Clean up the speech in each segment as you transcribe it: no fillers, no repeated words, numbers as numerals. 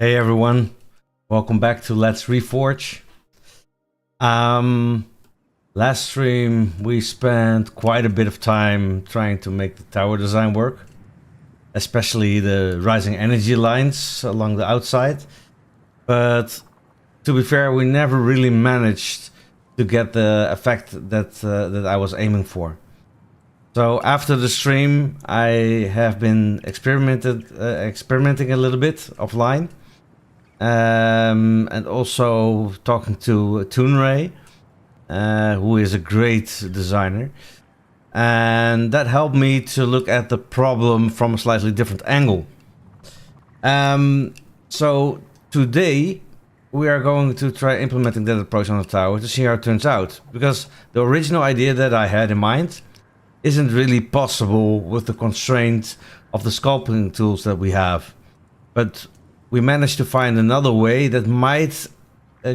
Hey everyone, welcome back to Let's Reforge. Last stream we spent quite a bit of time trying to make the tower design work, especially the rising energy lines along the outside. But to be fair, we never really managed to get the effect that I was aiming for. So after the stream, I have been experimenting a little bit offline. And also talking to Toonray, who is a great designer. And that helped me to look at the problem from a slightly different angle. So today we are going to try implementing that approach on the tower to see how it turns out. Because the original idea that I had in mind isn't really possible with the constraints of the sculpting tools that we have. But we managed to find another way that might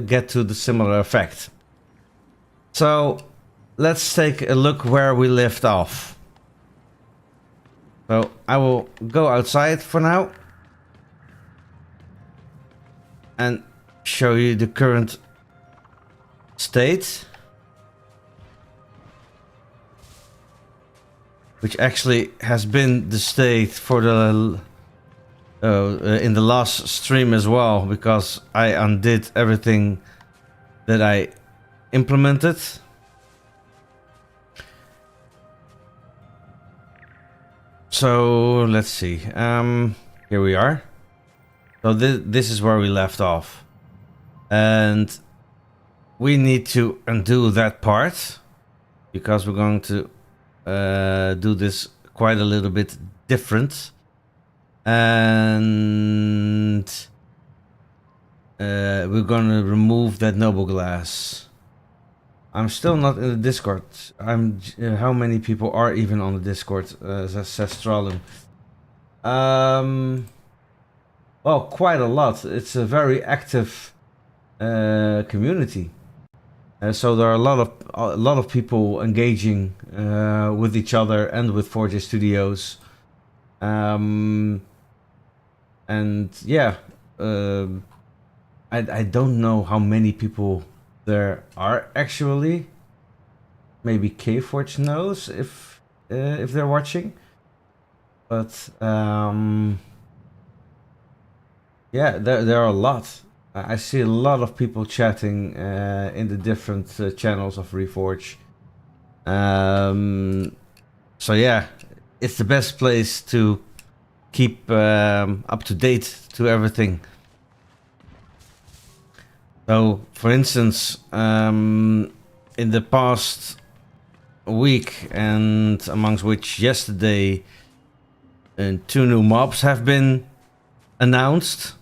get to the similar effect. So let's take a look where we left off. So I will go outside for now and show you the current state, which actually has been the state for the in the last stream as well, because I undid everything that I implemented. So let's see. Here we are. So this is where we left off, and we need to undo that part because we're going to do this quite a little bit different. And we're gonna remove that noble glass. I'm still not in the Discord. How many people are even on the Discord? Says Stralum. Well, quite a lot. It's a very active community. So there are a lot of people engaging with each other and with 4J Studios. And yeah, I don't know how many people there are actually. Maybe Kforge knows if they're watching. But yeah, there are a lot. I see a lot of people chatting in the different channels of Reforj. So yeah, it's the best place to keep up to date to everything. So, for instance, in the past week, and amongst which yesterday, 2 new mobs have been announced.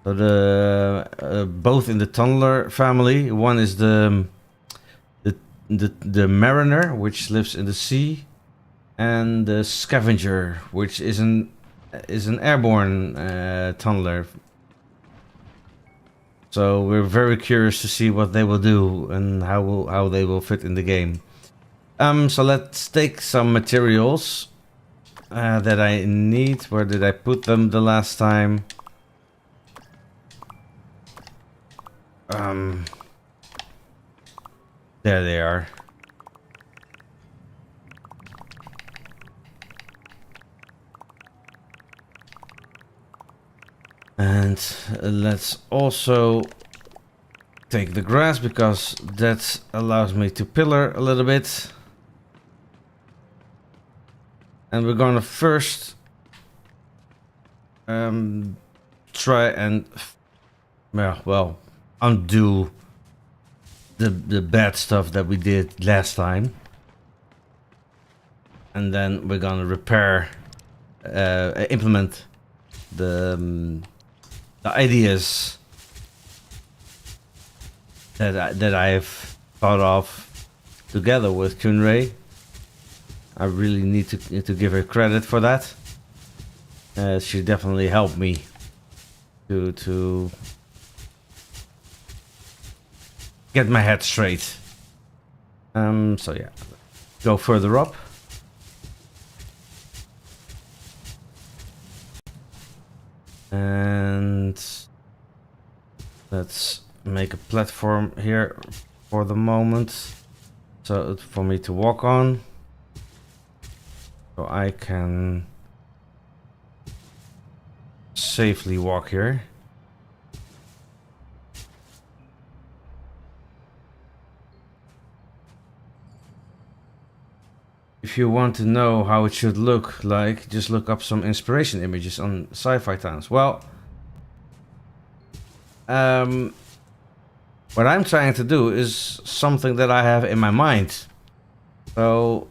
So the both in the Tunneler family. One is the Mariner, which lives in the sea, and the Scavenger, which is an airborne tunneler. So we're very curious to see what they will do and how they will fit in the game. So let's take some materials that I need. Where did I put them the last time? There they are. And let's also take the grass, because that allows me to pillar a little bit. And we're gonna first try and well undo the bad stuff that we did last time, and then we're gonna repair, implement the ideas that I've thought of together with Toonray. I really need to give her credit for that. She definitely helped me to get my head straight. So yeah, go further up. And And let's make a platform here for the moment, so for me to walk on, so I can safely walk here. If you want to know how it should look like, just look up some inspiration images on sci-fi towns. Well, what I'm trying to do is something that I have in my mind. So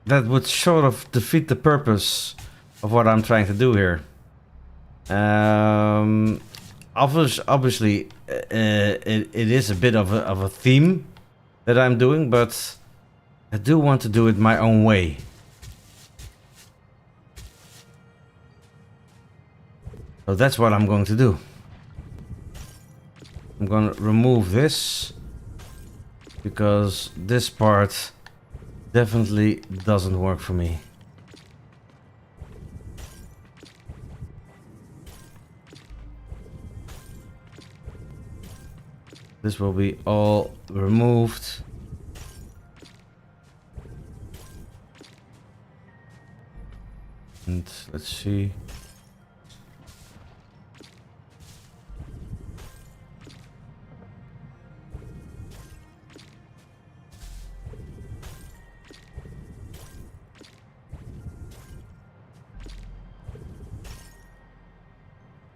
that would sort of defeat the purpose of what I'm trying to do here. Obviously, it is a bit of a theme that I'm doing, but I do want to do it my own way. So that's what I'm going to do. I'm going to remove this, because this part definitely doesn't work for me. This will be all removed. And let's see.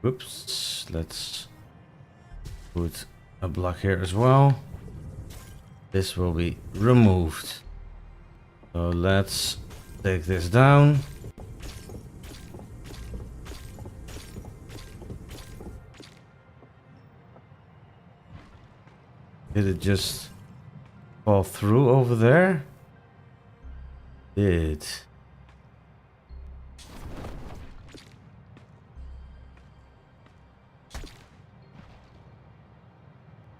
Oops, let's put a block here as well. This will be removed. So let's take this down. Did it just fall through over there? Did.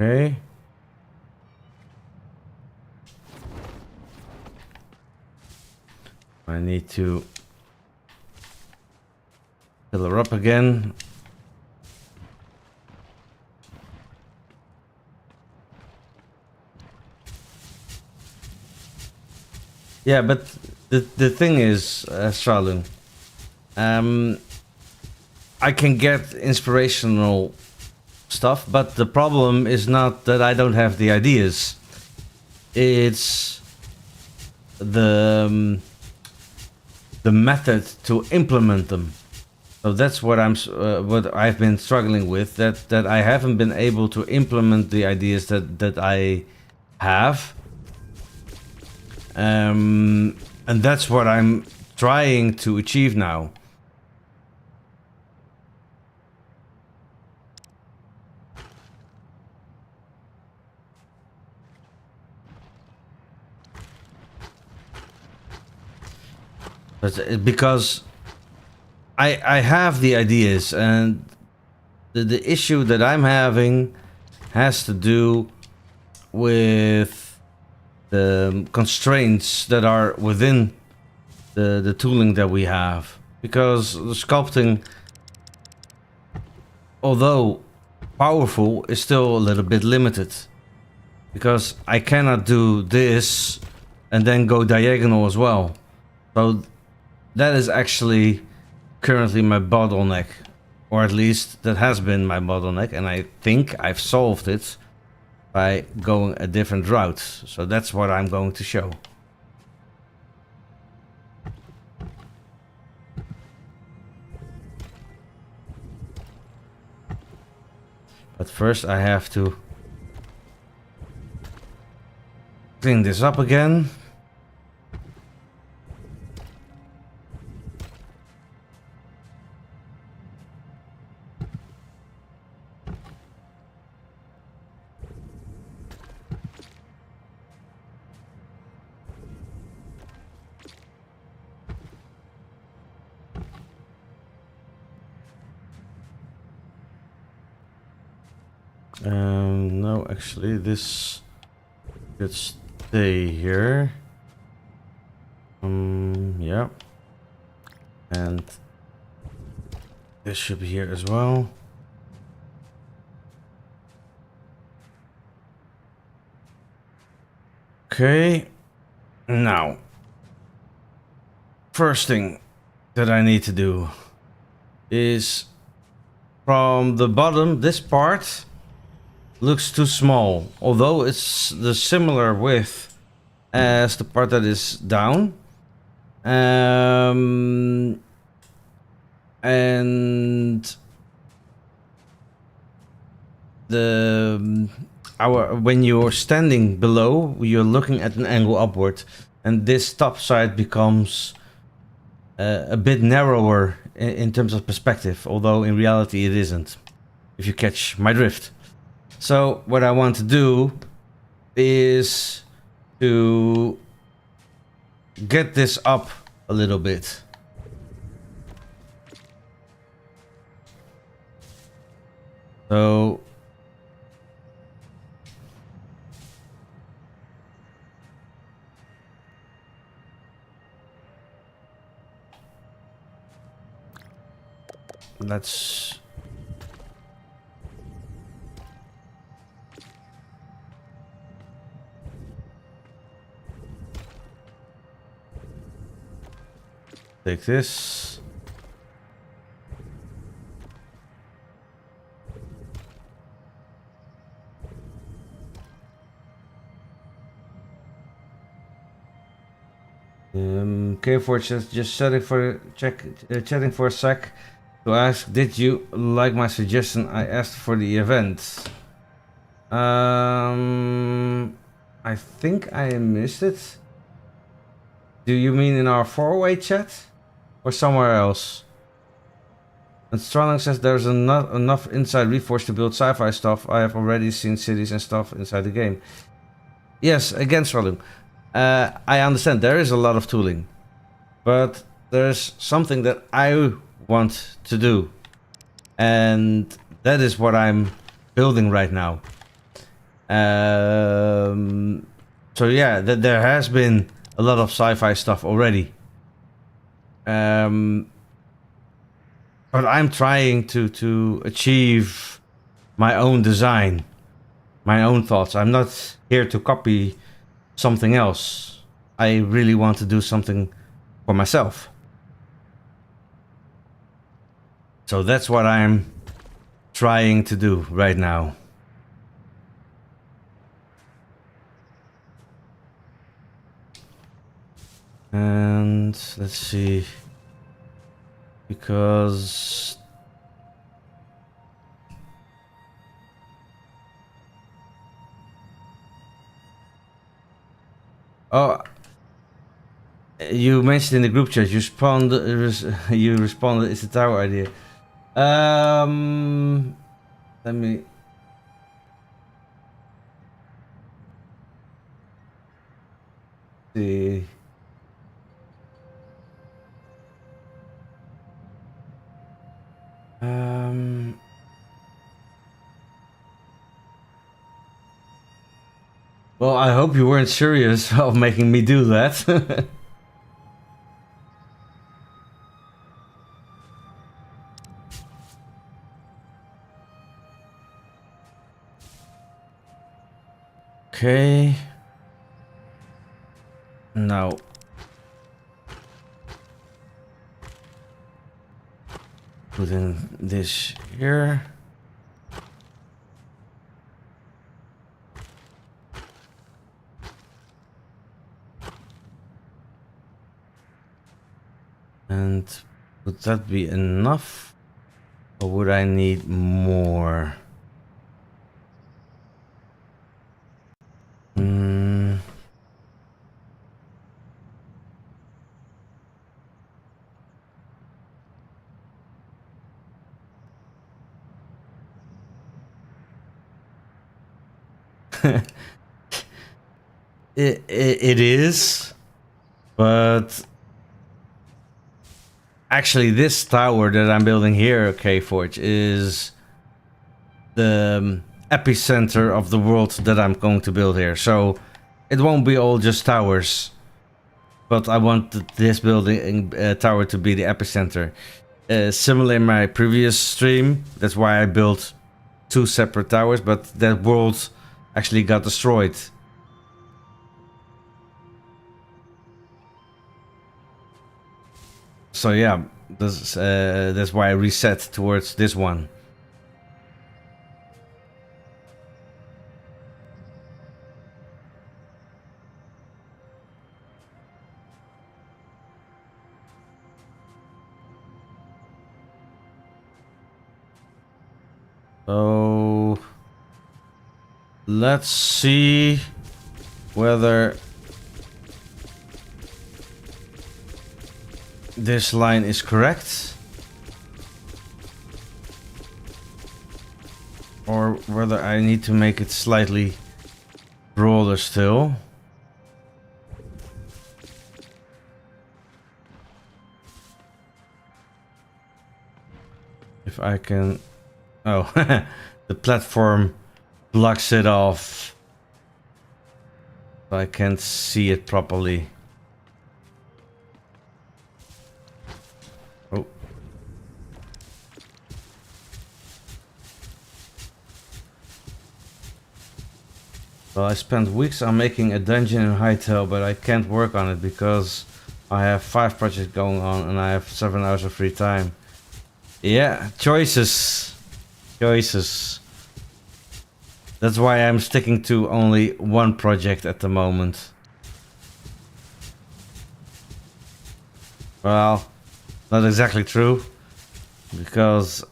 Okay. I need to fill her up again. Yeah, but the thing is, Stralun, I can get inspirational stuff, but the problem is not that I don't have the ideas. It's the method to implement them. So that's what what I've been struggling with. That I haven't been able to implement the ideas that I have. And that's what I'm trying to achieve now. But because I have the ideas, and the issue that I'm having has to do with the constraints that are within the tooling that we have. Because the sculpting, although powerful, is still a little bit limited. Because I cannot do this and then go diagonal as well. So that is actually currently my bottleneck. Or at least that has been my bottleneck, and I think I've solved it by going a different route. So that's what I'm going to show. But first I have to clean this up again. No, actually, this should stay here. Yeah. And This should be here as well. Okay. Now, first thing that I need to do is from the bottom, this part looks too small, although it's the similar width as the part that is down. And when you're standing below, you're looking at an angle upward, and this top side becomes a bit narrower in terms of perspective, although in reality it isn't, if you catch my drift. So what I want to do is to get this up a little bit. So let's take this. Okay, for just chatting for chatting for a sec to ask, did you like my suggestion I asked for the event? I think I missed it. Do you mean in our four-way chat or somewhere else? And Strong says there's enough inside Reforj to build sci-fi stuff. I have already seen cities and stuff inside the game. Yes, again, Strong. I understand there is a lot of tooling, but there's something that I want to do, and that is what I'm building right now. So yeah, there has been a lot of sci-fi stuff already. But I'm trying to achieve my own design, my own thoughts. I'm not here to copy something else. I really want to do something for myself. So that's what I'm trying to do right now. And let's see, because oh, you mentioned in the group chat, you responded, it's a tower idea. Let me see. Well, I hope you weren't serious of making me do that. Okay. Now. Putting this here. And would that be enough? Or would I need more? It is, but actually this tower that I'm building here, Kforge, is the epicenter of the world that I'm going to build here. So it won't be all just towers, but I want this building tower to be the epicenter. similar in my previous stream. That's why I built 2 separate towers, but that world actually got destroyed. So yeah, that's why I reset towards this one. So let's see whether this line is correct or whether I need to make it slightly broader still. If I can... Oh, the platform blocks it off. So I can't see it properly. Oh. Well, I spent weeks on making a dungeon in Hytale, but I can't work on it because I have 5 projects going on and I have 7 hours of free time. Yeah, choices. Choices. That's why I'm sticking to only 1 project at the moment. Well, not exactly true, because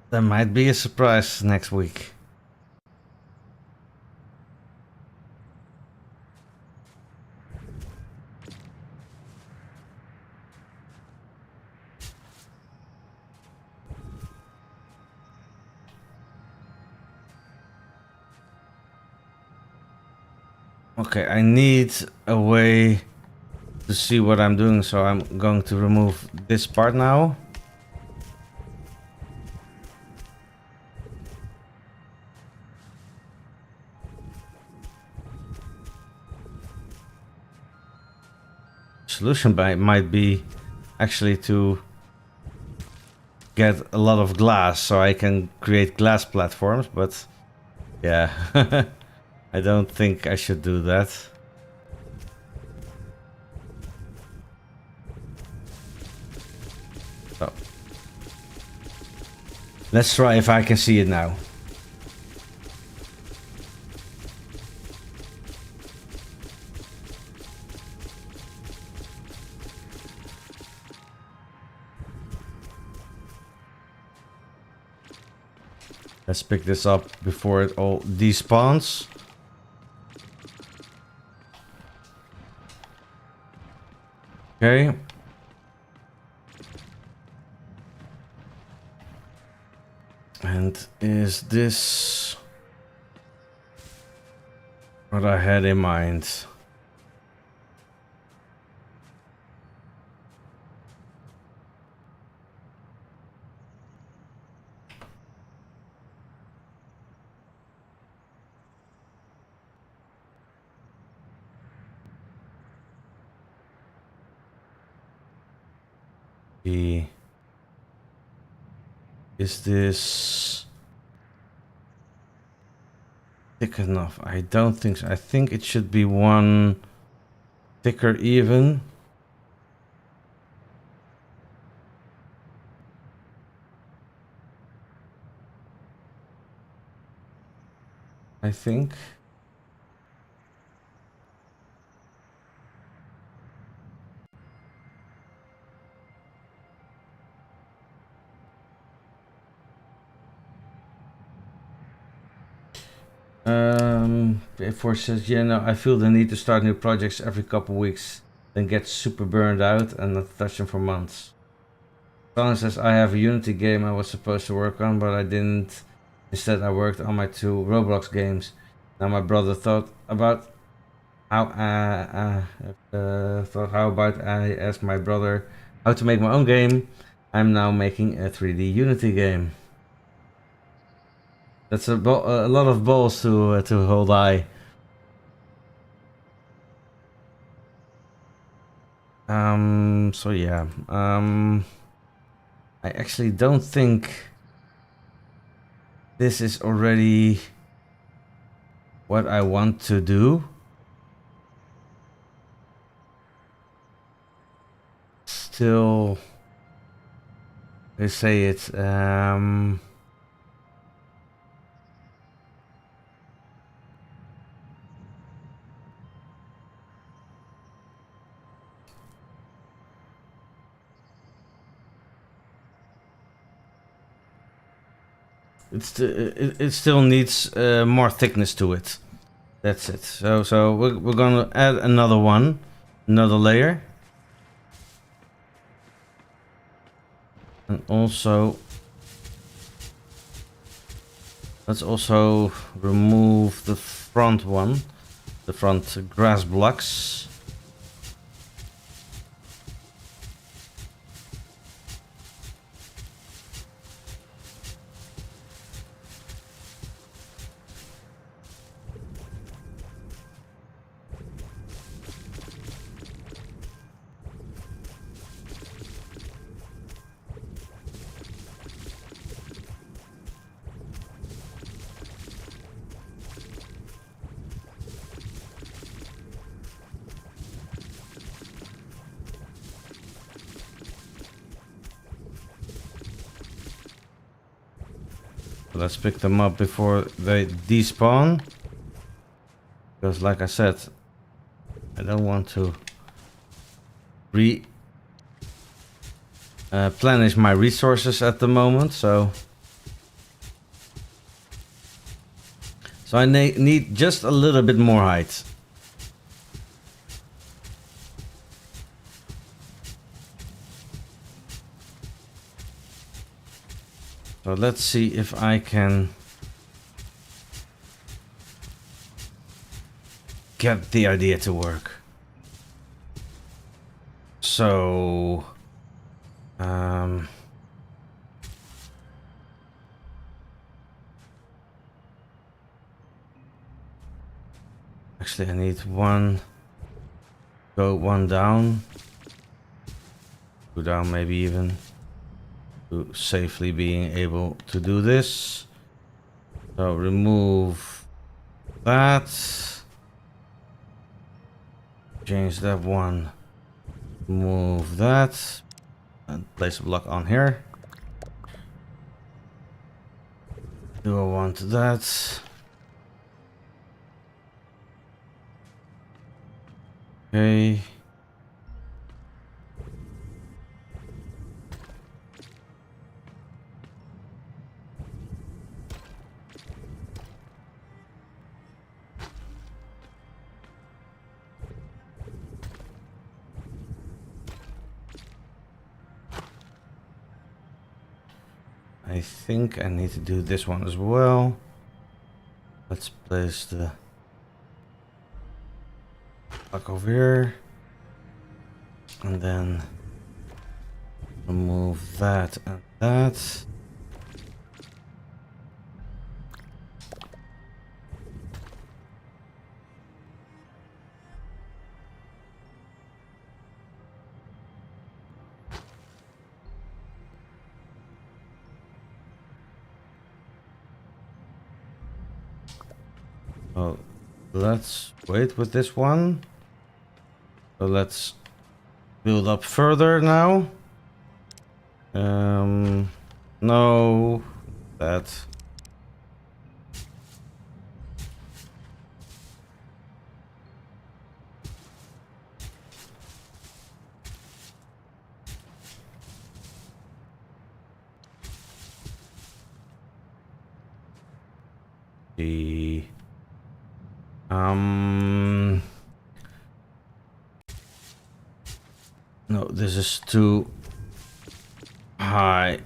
there might be a surprise next week. Okay, I need a way to see what I'm doing, so I'm going to remove this part now. Solution might be actually to get a lot of glass so I can create glass platforms, but yeah, I don't think I should do that. So let's try if I can see it now. Let's pick this up before it all despawns. Okay. And is this what I had in mind? Is this thick enough? I don't think so. I think it should be 1 thicker even. I think. Reforj says, yeah, no, I feel the need to start new projects every couple weeks, then get super burned out and not touch them for months. Colin says, I have a Unity game I was supposed to work on, but I didn't. Instead, I worked on my 2 Roblox games. Now my brother thought about how about I asked my brother how to make my own game. I'm now making a 3D Unity game. That's a lot of balls to hold high. So yeah. I actually don't think this is already what I want to do. Still, they say it. It still needs more thickness to it. That's it. So we're gonna add another one, another layer, and also let's also remove the front one, the front grass blocks. Let's pick them up before they despawn. Because like I said, I don't want to replenish my resources at the moment, so I need just a little bit more height. So let's see if I can get the idea to work. So actually I need one down, two down maybe even, to safely being able to do this. So remove that, change that one, move that, and place a block on here. Do I want that? Okay. I think I need to do this one as well. Let's place the block over here. And then remove that and that. Oh, let's wait with this one. So let's build up further now. No, that. The no, this is too high.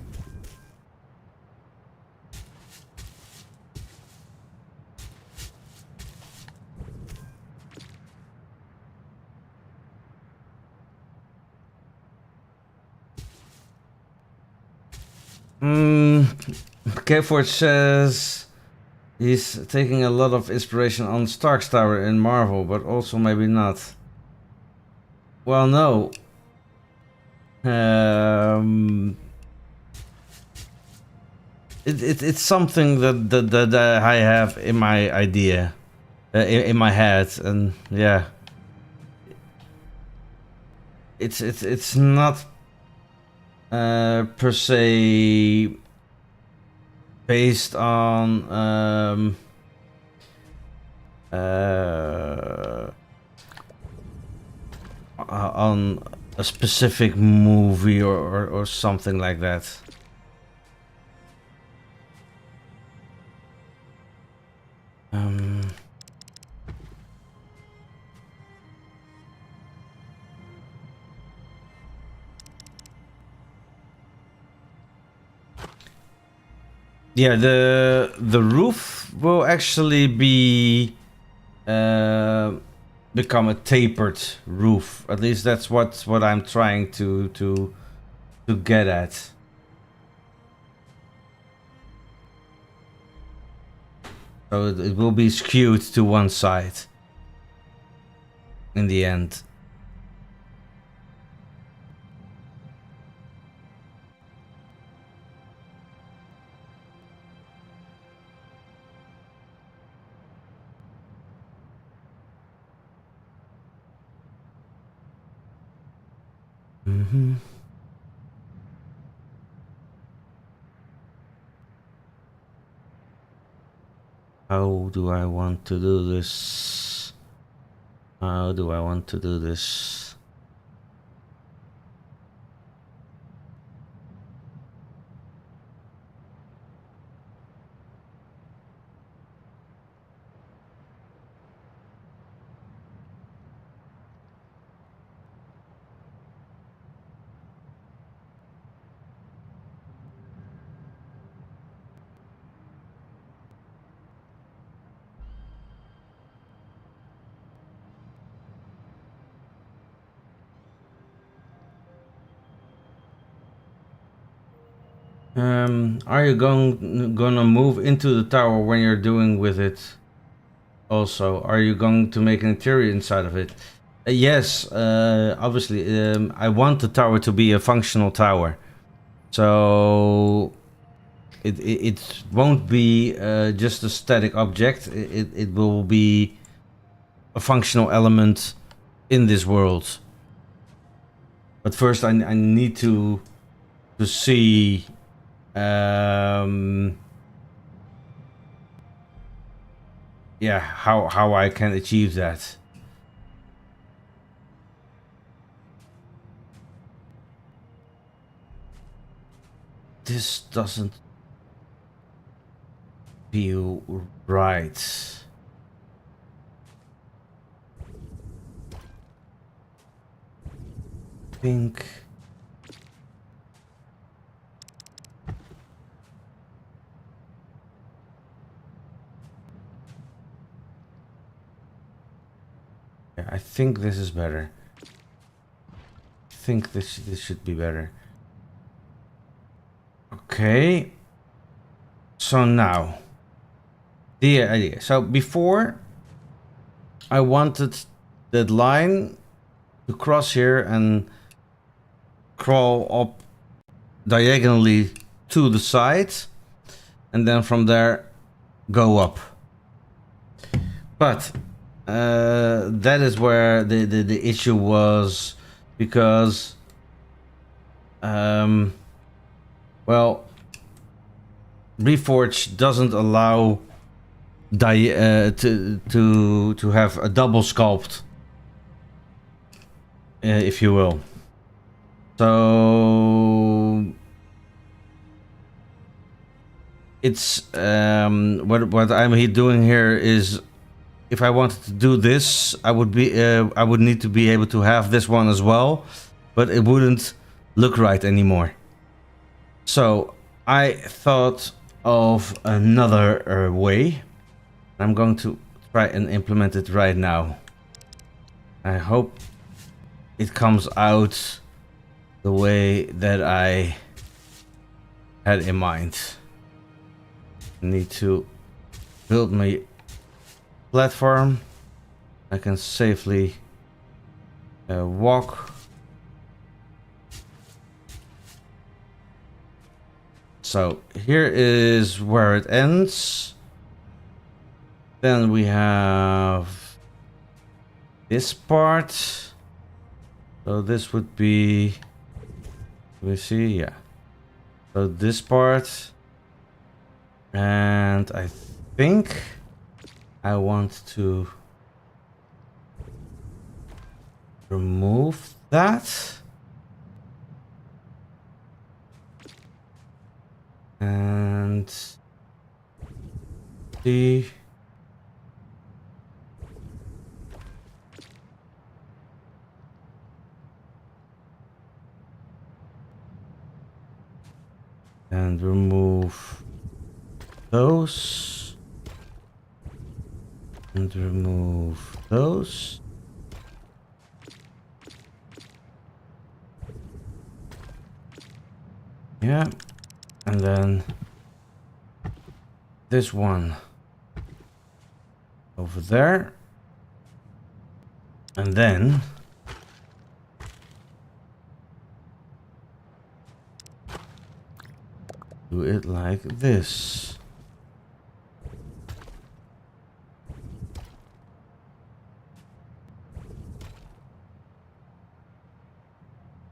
Reforj says he's taking a lot of inspiration on Stark's Tower in Marvel, but also maybe not. Well, no. Um, it's something that I have in my idea, in my head, and yeah, it's not per se based on on a specific movie or something like that. Yeah, the roof will actually be become a tapered roof. At least that's what I'm trying to get at. So it will be skewed to one side in the end. How do I want to do this? How do I want to do this? Are you gonna move into the tower when you're doing with it? Also, are you going to make an interior inside of it? Yes, obviously. I want the tower to be a functional tower, so it won't be just a static object. It will be a functional element in this world. But first, I need to see. Yeah, how I can achieve that. This doesn't feel right. I think yeah, I think this is better. I think this should be better. Okay. So now the idea. So before I wanted that line to cross here and crawl up diagonally to the side, and then from there go up. But that is where the issue was, because well, Reforj doesn't allow to have a double sculpt, if you will. So it's what I'm doing here is, if I wanted to do this, I would need to be able to have this one as well, but it wouldn't look right anymore. So I thought of another way. I'm going to try and implement it right now. I hope it comes out the way that I had in mind. I need to build my platform. I can safely walk. So here is where it ends. Then we have this part. So this would be, we see, yeah. So this part, and I think I want to remove that. And see. And remove those. And remove those. Yeah. And then this one over there. And then do it like this.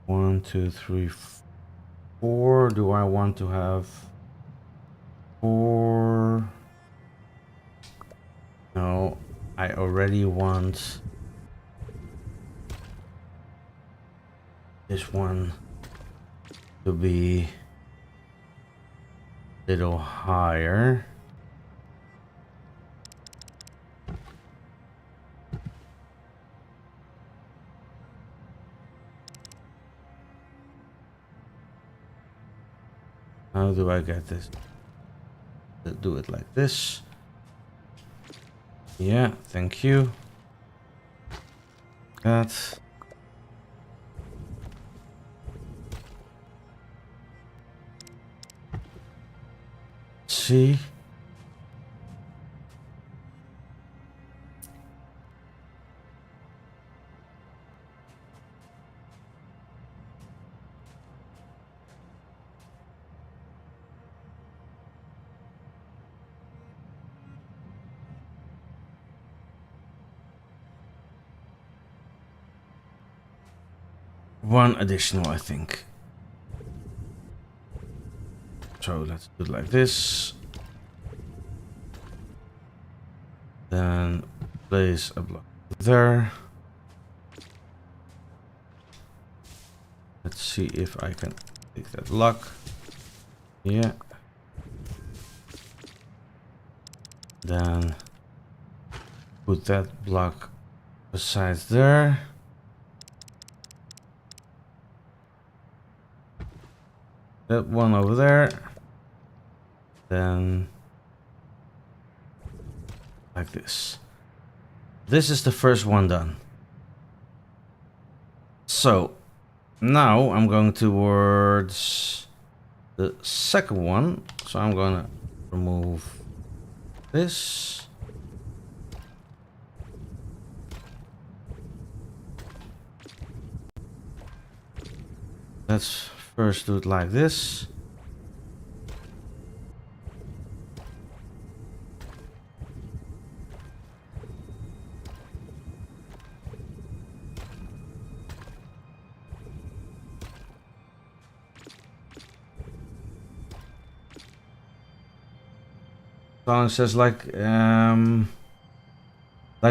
One, two, three, four. Do I want to have 4? No, I already want this one to be a little higher. How do I get this? Do it like this. Yeah, thank you. That. See. One additional, I think. So let's do it like this. Then place a block there. Let's see if I can take that block. Yeah. Then put that block beside there. That one over there. Then like this. This is the first one done. So now I'm going towards the second one. So I'm gonna remove this. Let's first do it like this. Someone says like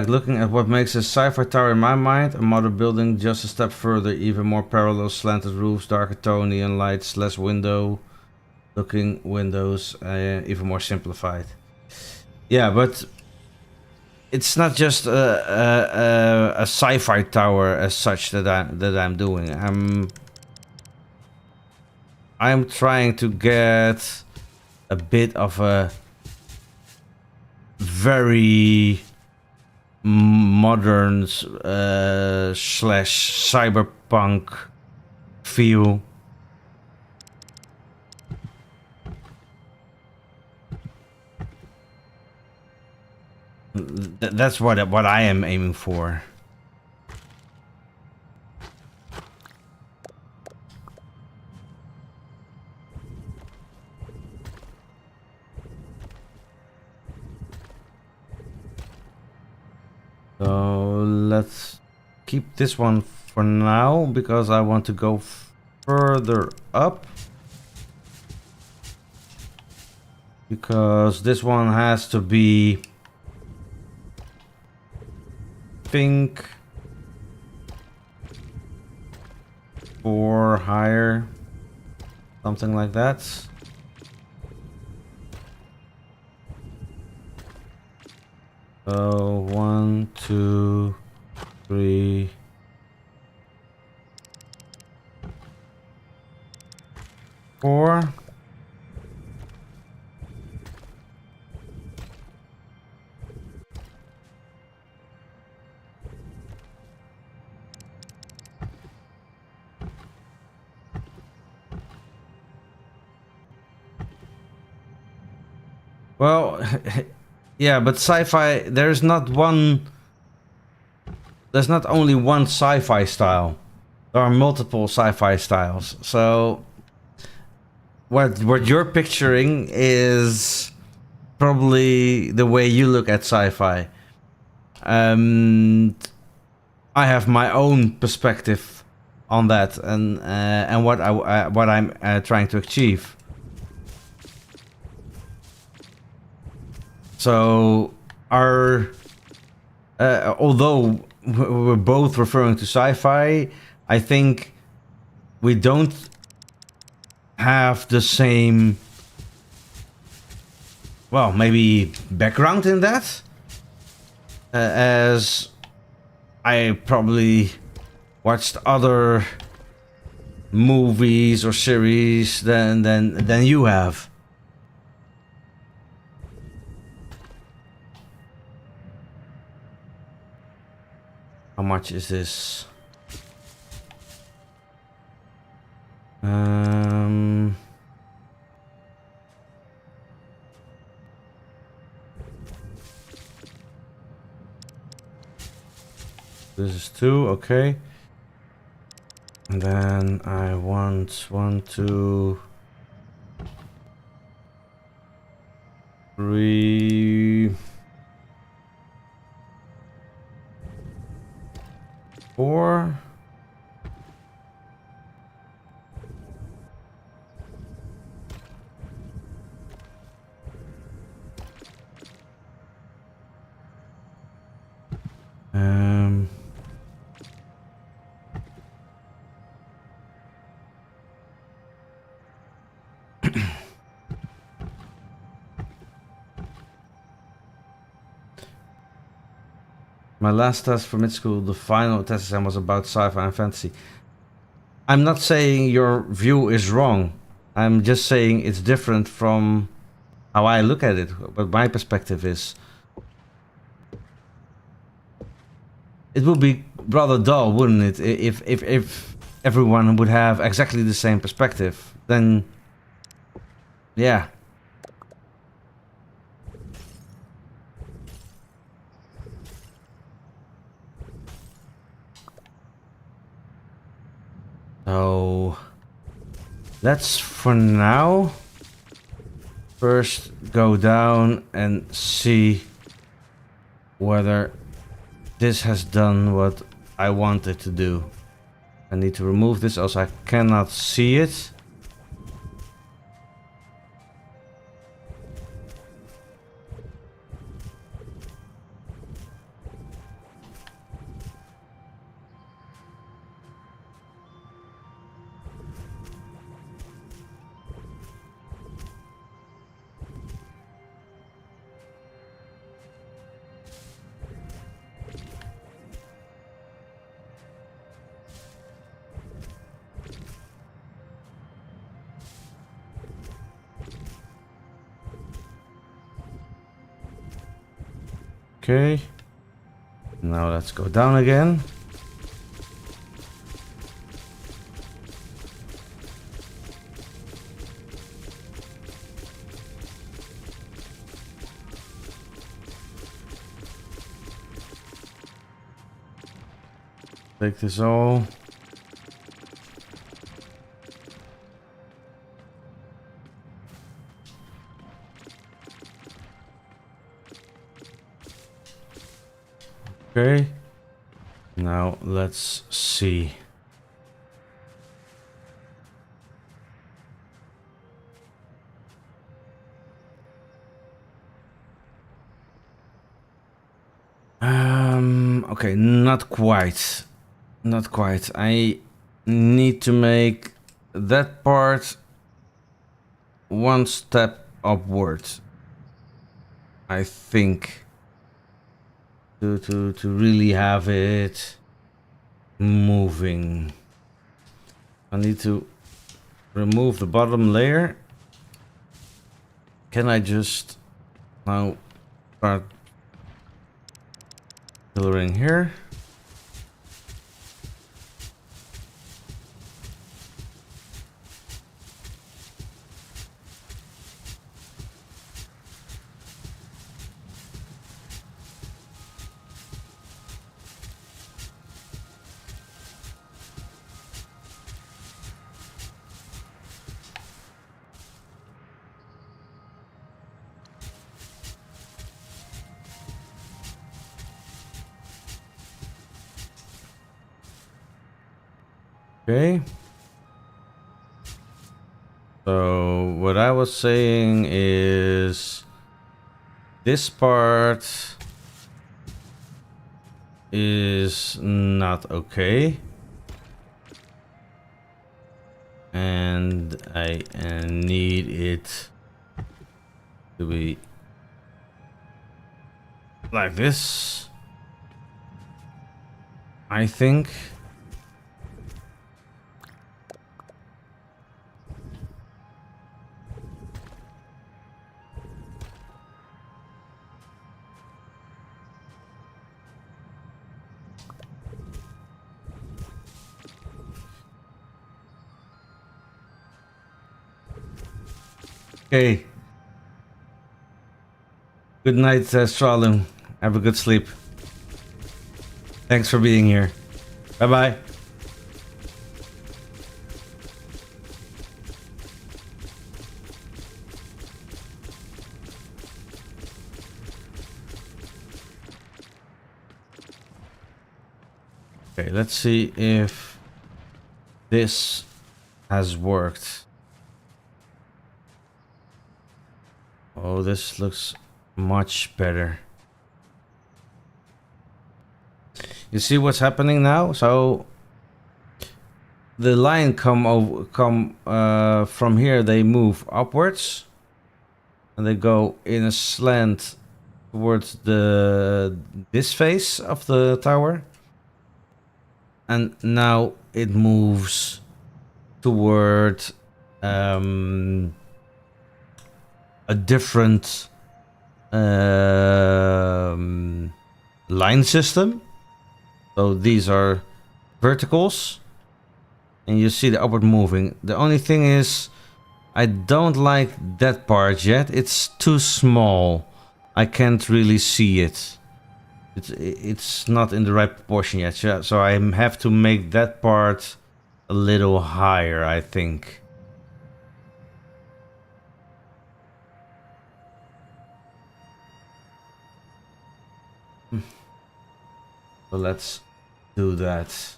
looking at what makes a sci-fi tower in my mind, a modern building just a step further, even more parallel, slanted roofs, darker tone, neon lights, less window looking windows, even more simplified. Yeah, but it's not just a sci-fi tower as such that I'm doing. I'm trying to get a bit of a very modern slash cyberpunk feel. That's what I am aiming for. let's keep this one for now because I want to go further up. Because this one has to be pink or higher, something like that. So 1, 2, 3, 4. Well, yeah, but sci-fi, there's not only one sci-fi style. There are multiple sci-fi styles. So what you're picturing is probably the way you look at sci-fi. I have my own perspective on that and what I'm trying to achieve. So although we're both referring to sci-fi, I think we don't have the same, well, maybe background in that, as I probably watched other movies or series than you have. How much is this? This is 2, okay. And then I want 1, 2, 3, 4. My last test for mid-school, the final test exam was about sci-fi and fantasy. I'm not saying your view is wrong. I'm just saying it's different from how I look at it. What my perspective is. It would be rather dull, wouldn't it, if everyone would have exactly the same perspective? Then, yeah. So let's for now first go down and see whether this has done what I wanted to do. I need to remove this, else I cannot see it. Okay, now let's go down again. Take this all. Okay. Now let's see. Okay, not quite. Not quite. I need to make that part one step upward. I think to really have it moving. I need to remove the bottom layer. Can I just now start pillaring here? Okay. So what I was saying is this part is not okay. And I need it to be like this, I think. Okay. Good night, Stralum. Have a good sleep. Thanks for being here. Bye-bye. Okay, let's see if this has worked. Oh, this looks much better. You see what's happening now? So the line come from here, they move upwards and they go in a slant towards this face of the tower, and now it moves toward a different line system. So these are verticals, and you see the upward moving. The only thing is, I don't like that part yet. It's too small. I can't really see it. It's not in the right proportion yet. So I have to make that part a little higher, I think. So let's do that.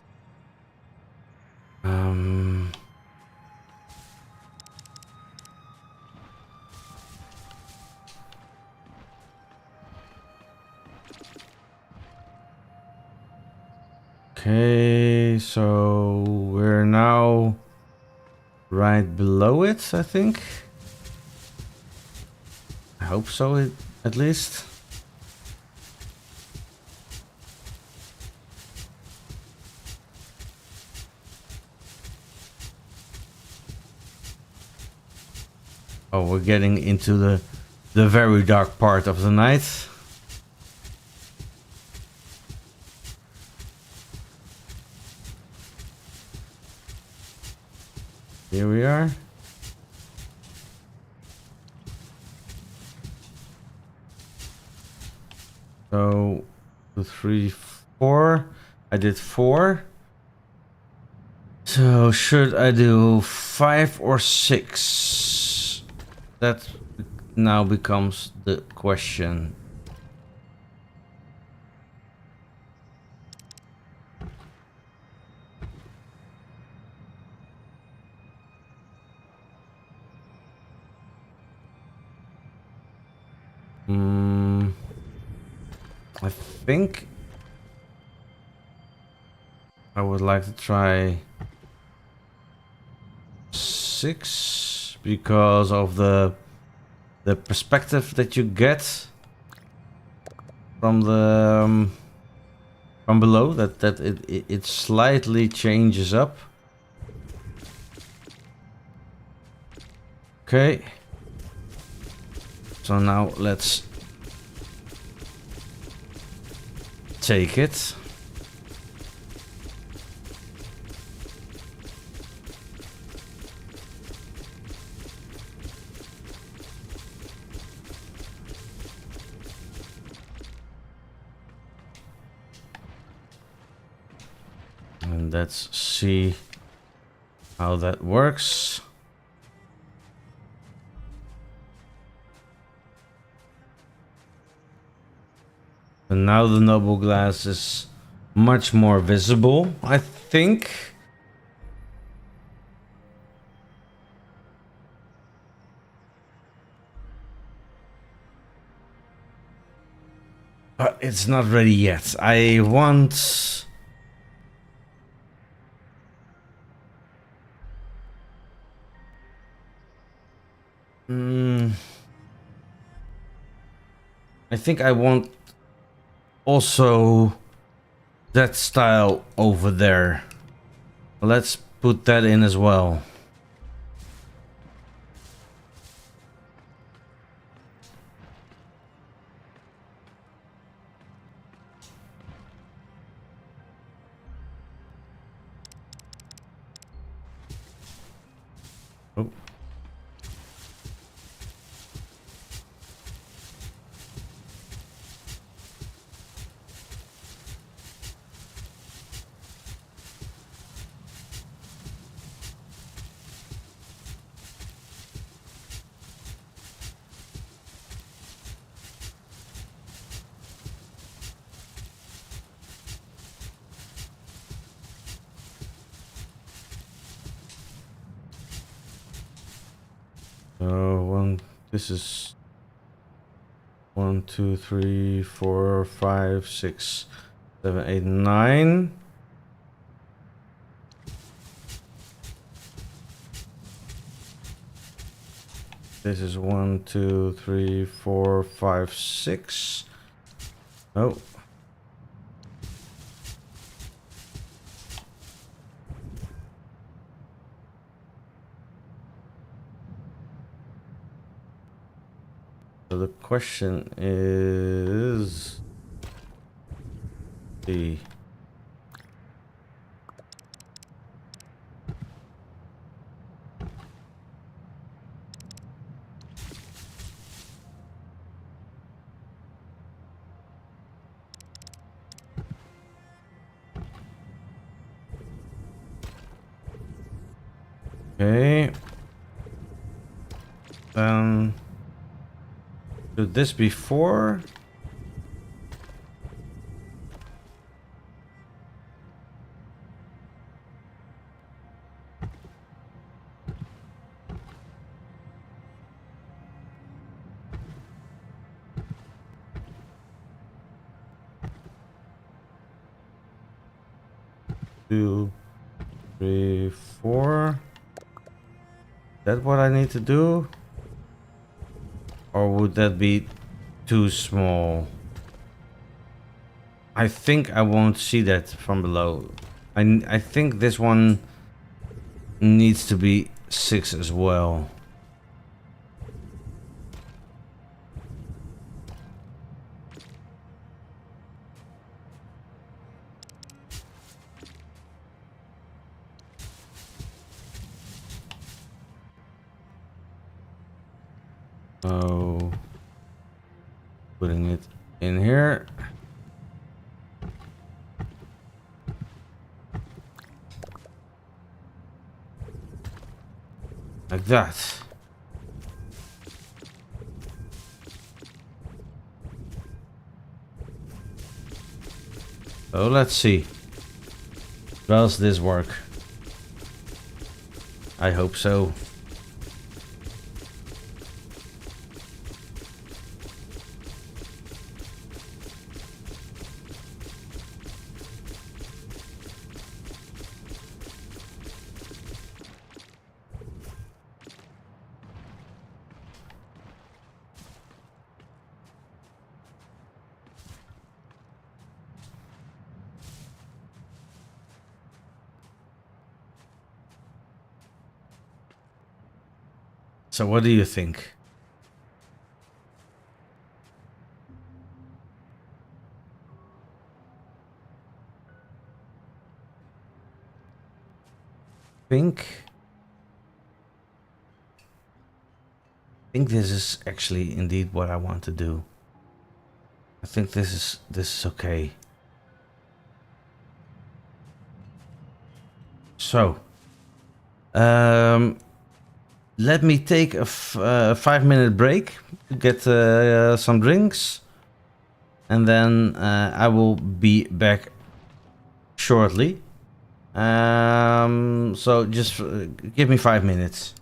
Okay, so we're now right below it, I think. I hope so, at least. Oh, we're getting into the very dark part of the night. Here we are. So 2, 3, 4. I did 4. So should I do 5 or 6? That now becomes the question. I think I would like to try 6 because of the perspective that you get from the from below. That it slightly changes up. Okay. So now let's take it. And let's see how that works. And now the noble glass is much more visible, I think. But it's not ready yet. I want... I think I want also that style over there. Let's put that in as well. Oh. This is 1, 2, 3, 4, 5, 6, 7, 8, 9. This is 1, 2, 3, 4, 5, 6. Oh. So the question is the okay. Do this before. Two, three, four. Is that what I need to do? Or would that be too small? I think I won't see that from below. I think this one needs to be 6 as well. So putting it in here. Like that. So let's see. Does this work? I hope so. So what do you think? Pink. I think this is actually indeed what I want to do. I think this is okay. So, let me take a 5-minute break to get some drinks, and then I will be back shortly. So just give me 5 minutes.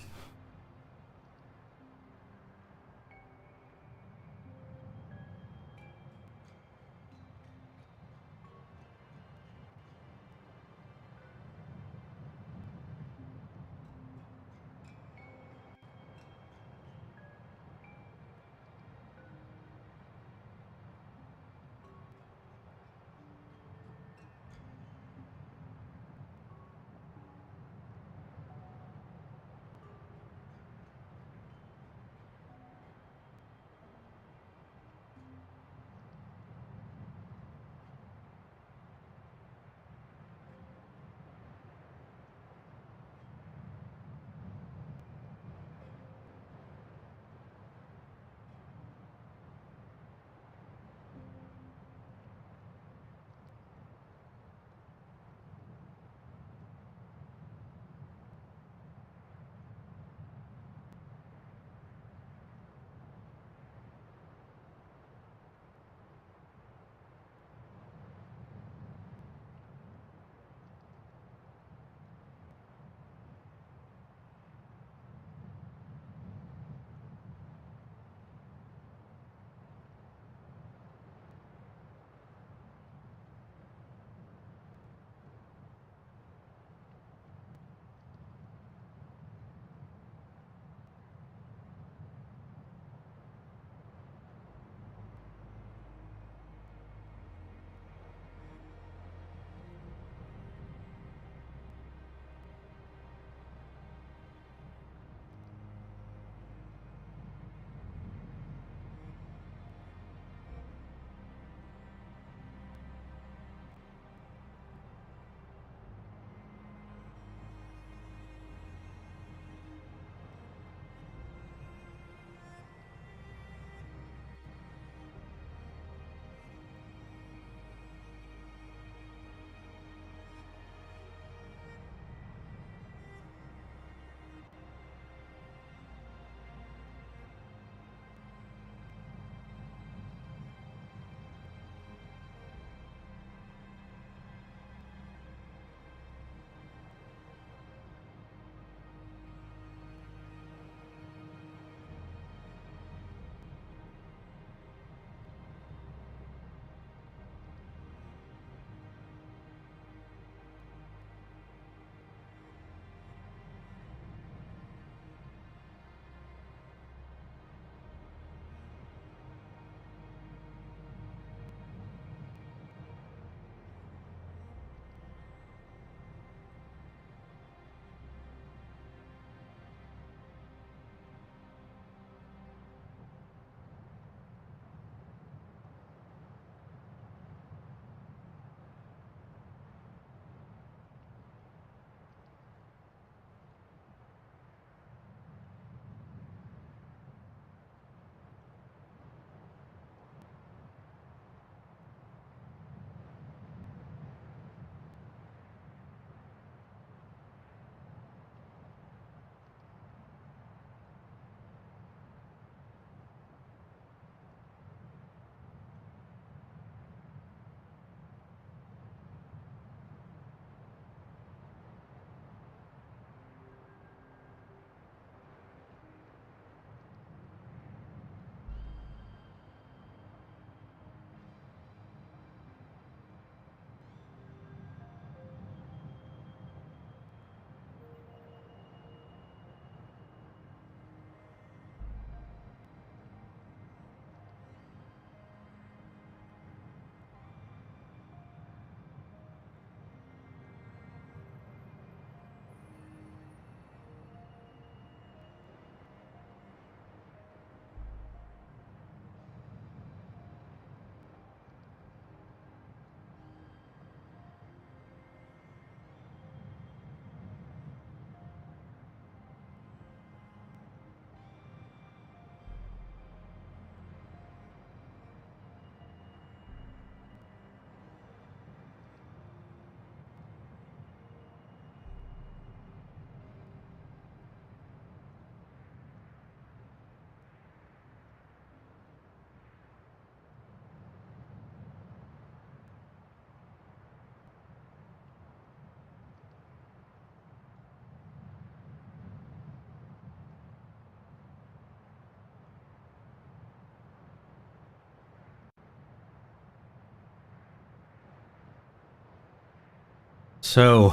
So,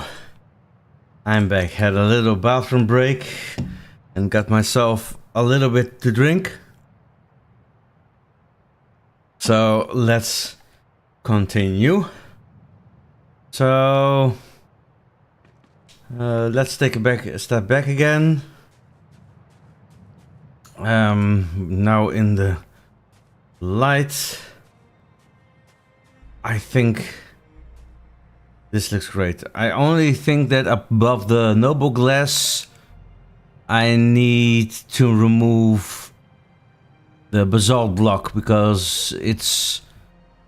I'm back. Had a little bathroom break and got myself a little bit to drink. So, let's continue. So, let's take a step back again. Now in the light, I think this looks great. I only think that above the noble glass, I need to remove the basalt block because it's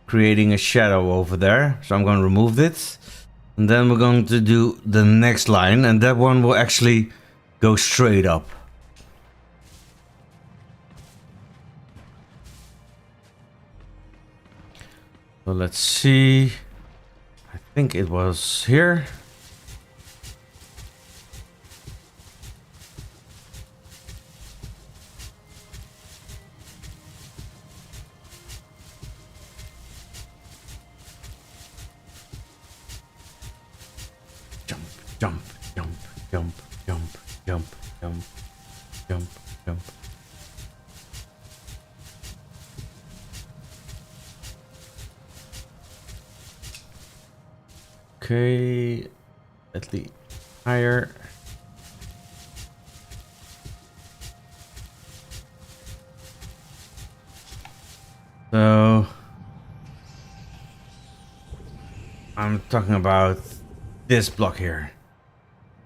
creating a shadow over there. So I'm going to remove it. And then we're going to do the next line, and that one will actually go straight up. So let's see. I think it was here. Jump, jump, jump, jump, jump, jump, jump, jump, jump. Okay, at least higher. So I'm talking about this block here.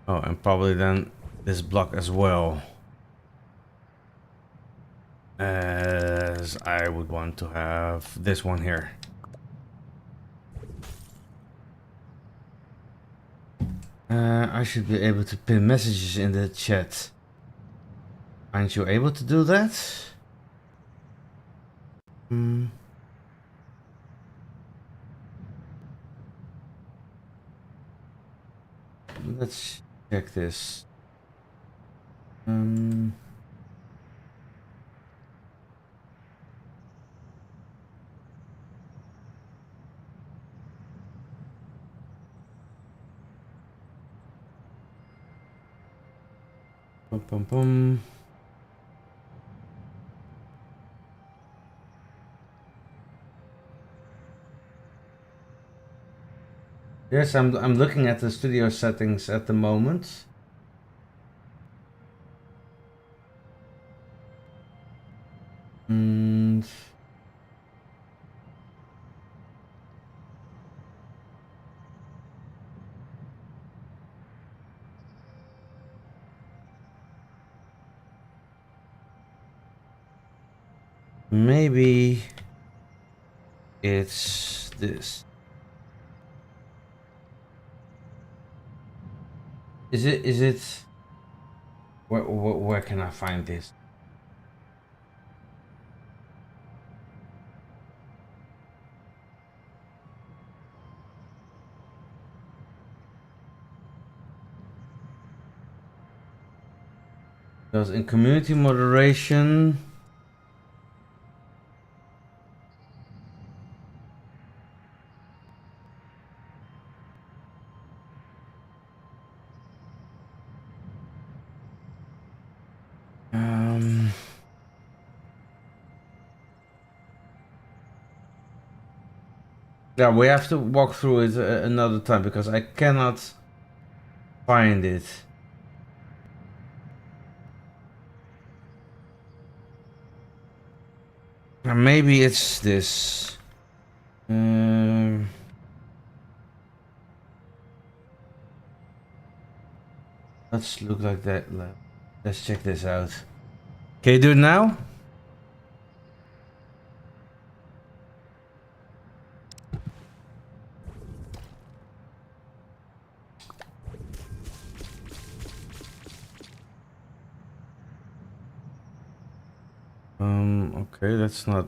Oh, and probably then this block as well. As I would want to have this one here. I should be able to pin messages in the chat. Aren't you able to do that? Let's check this. Bum, bum, bum. Yes, I'm looking at the studio settings at the moment. And maybe it's this. Is it where can I find this? Because in community moderation, yeah, we have to walk through it another time because I cannot find it. Maybe it's this. Let's look like that. Let's check this out. Can you do it now? Okay, that's not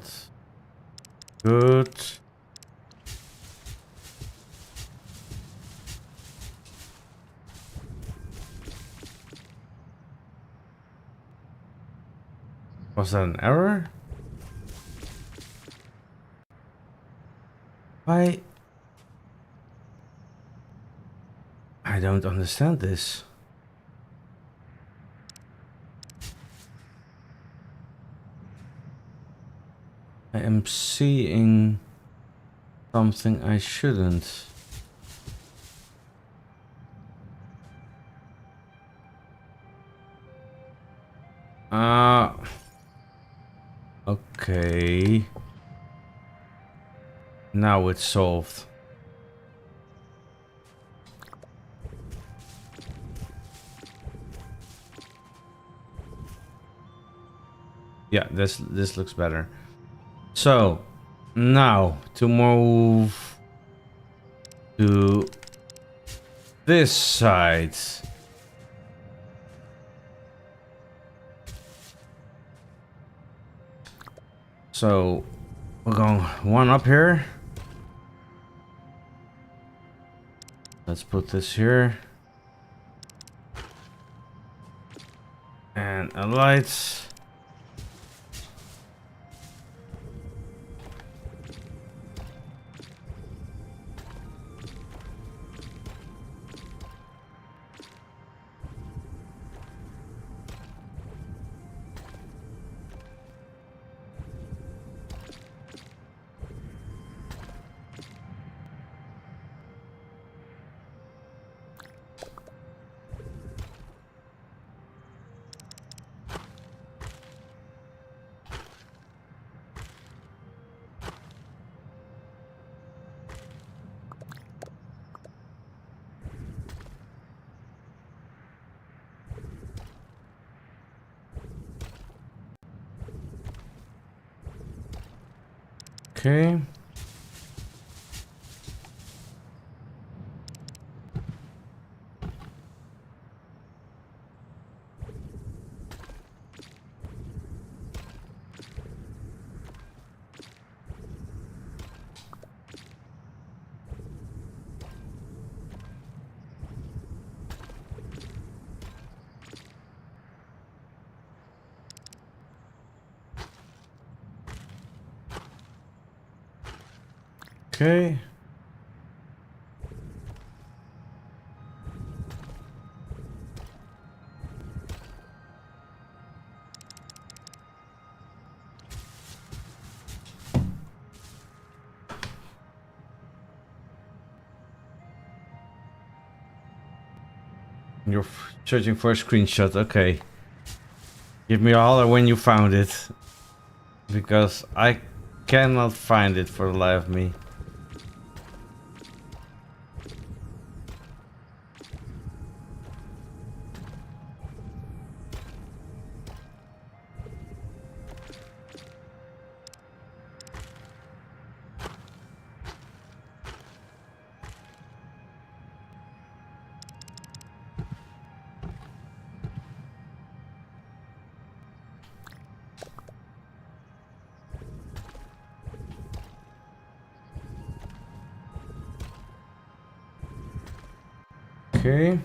good. Was that an error? Why? I don't understand this. I am seeing something I shouldn't. Okay. Now it's solved. Yeah, this looks better. So, now to move to this side. So, we're going one up here. Let's put this here. And a light. Okay. Okay. You're searching for a screenshot. Okay. Give me a holler when you found it. Because I cannot find it for the life of me. Okay.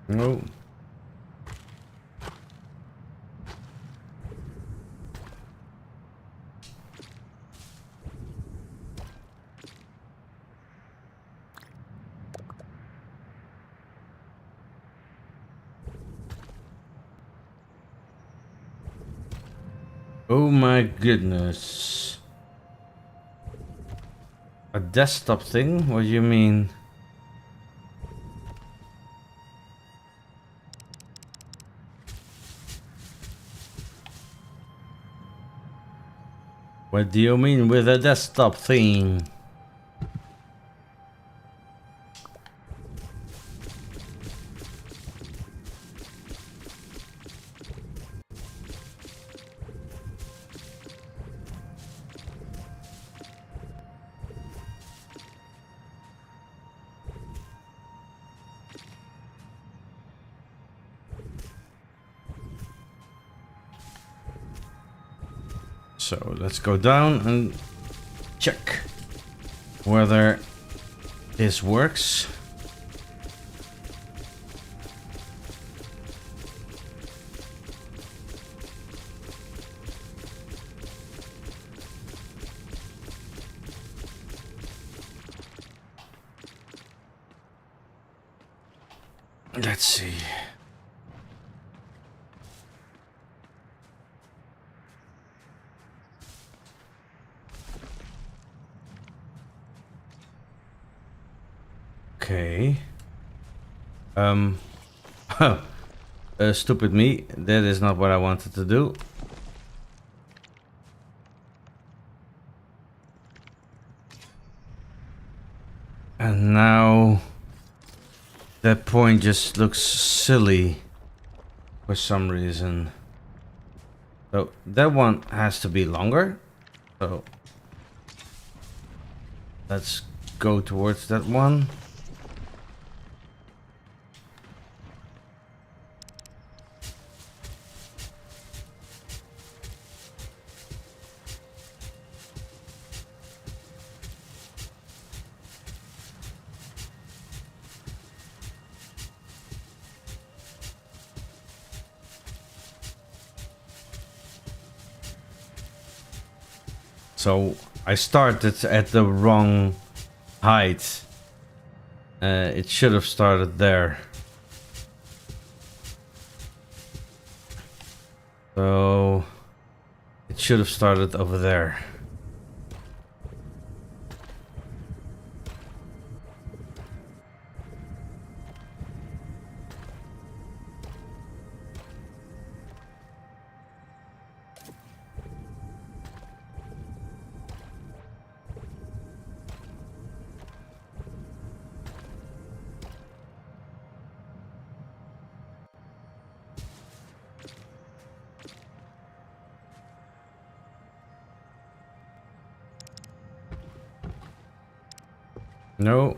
No. Oh my goodness. A desktop thing? What do you mean? What do you mean with a desktop thing? So let's go down and check whether this works. Let's see. Okay. Stupid me. That is not what I wanted to do. And now that point just looks silly for some reason. So that one has to be longer. So let's go towards that one. So I started at the wrong height. It should have started there. So it should have started over there. No.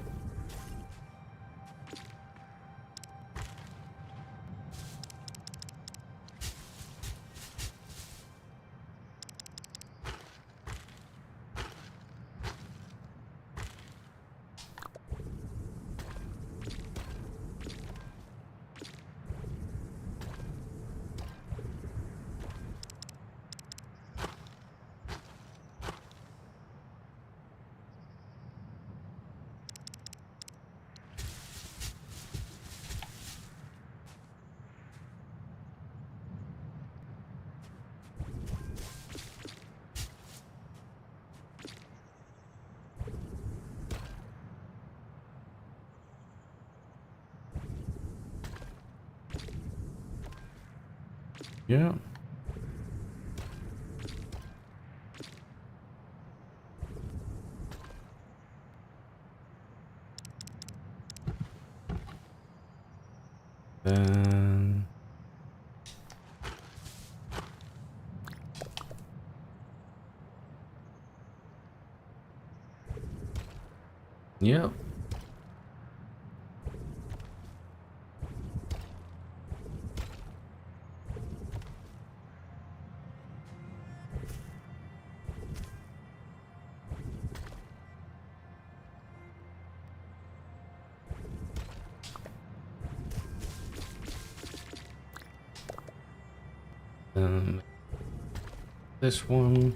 Yeah. Then yeah. And this one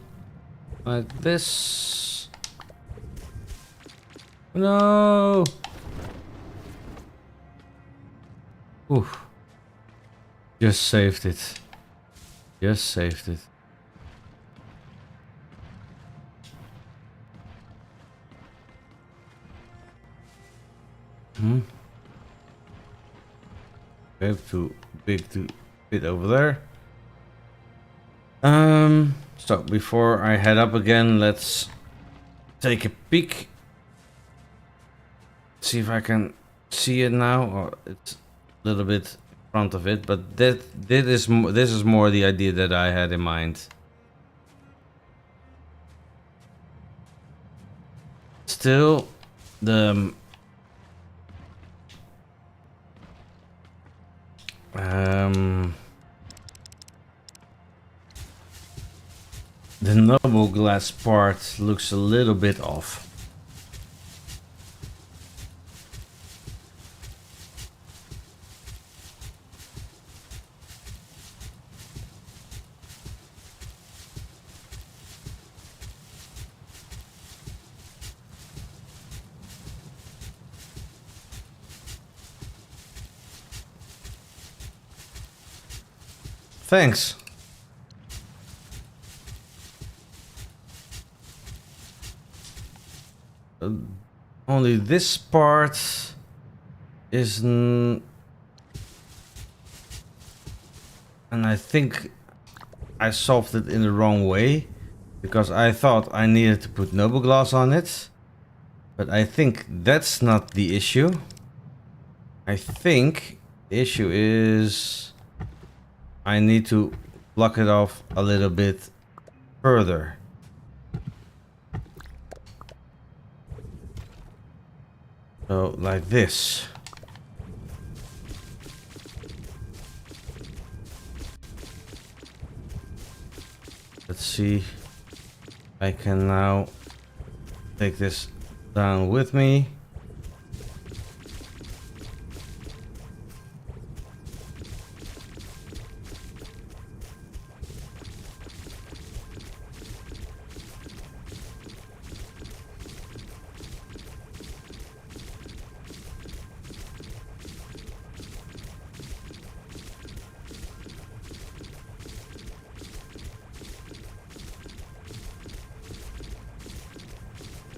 like this. No. Oof. Just saved it. Just saved it. Hmm. Okay, too big to fit over there. So before I head up again, let's take a peek. See if I can see it now, or it's a little bit in front of it, but this is more the idea that I had in mind. Still, the The noble glass part looks a little bit off. Thanks. Only this part is... and I think I solved it in the wrong way. Because I thought I needed to put noble glass on it. But I think that's not the issue. I think the issue is... I need to block it off a little bit further. So, like this. Let's see. I can now take this down with me.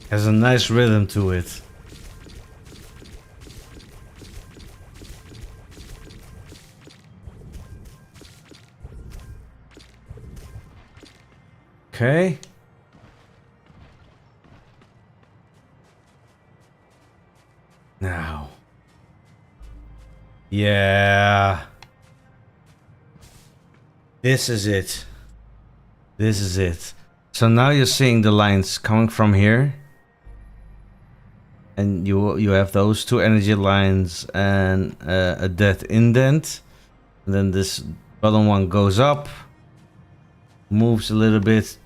Has a nice rhythm to it. Okay. Now. Yeah. This is it. This is it. So now you're seeing the lines coming from here. And you have those two energy lines and a dead indent. And then this bottom one goes up. Moves a little bit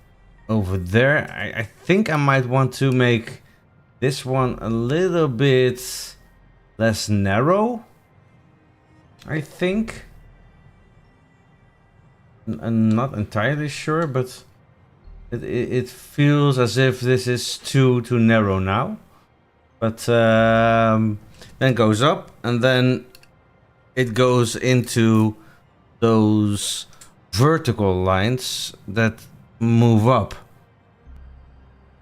over there. I think I might want to make this one a little bit less narrow. I think. I'm not entirely sure, but it feels as if this is too narrow now. But then goes up, and then it goes into those vertical lines that move up.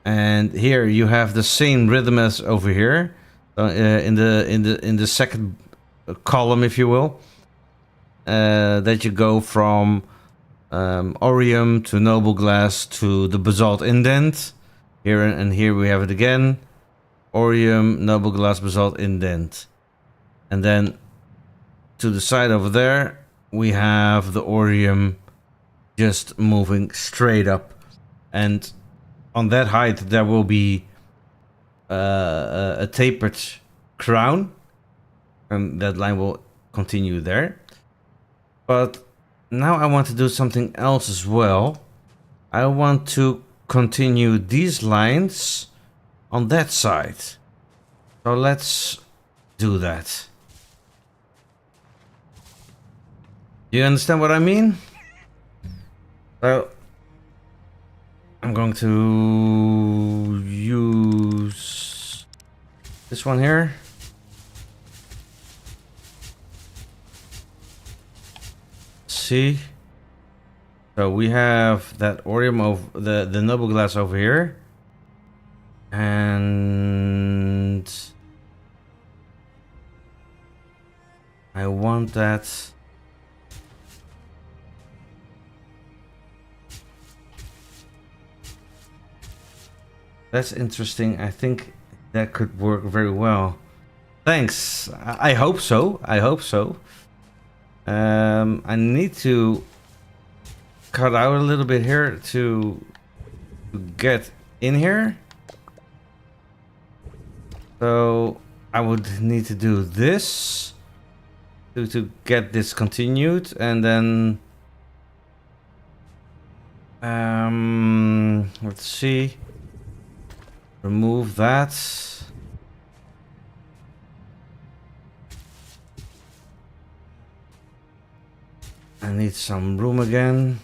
And here you have the same rhythm as over here, in the second column, if you will. That you go from Orium to noble glass to the basalt indent. Here and here we have it again. Orium, noble glass, basalt indent. And then to the side over there, we have the Orium just moving straight up. And on that height, there will be a tapered crown. And that line will continue there. But now I want to do something else as well. I want to continue these lines on that side. So let's do that. Do you understand what I mean? So I'm going to use this one here. See? So we have that Orium of the noble glass over here. And I want that that's interesting. I think that could work very well. Thanks. I hope so. I hope so. I need to cut out a little bit here to get in here. So I would need to do this to get this continued, and then Let's see. Remove that. I need some room again.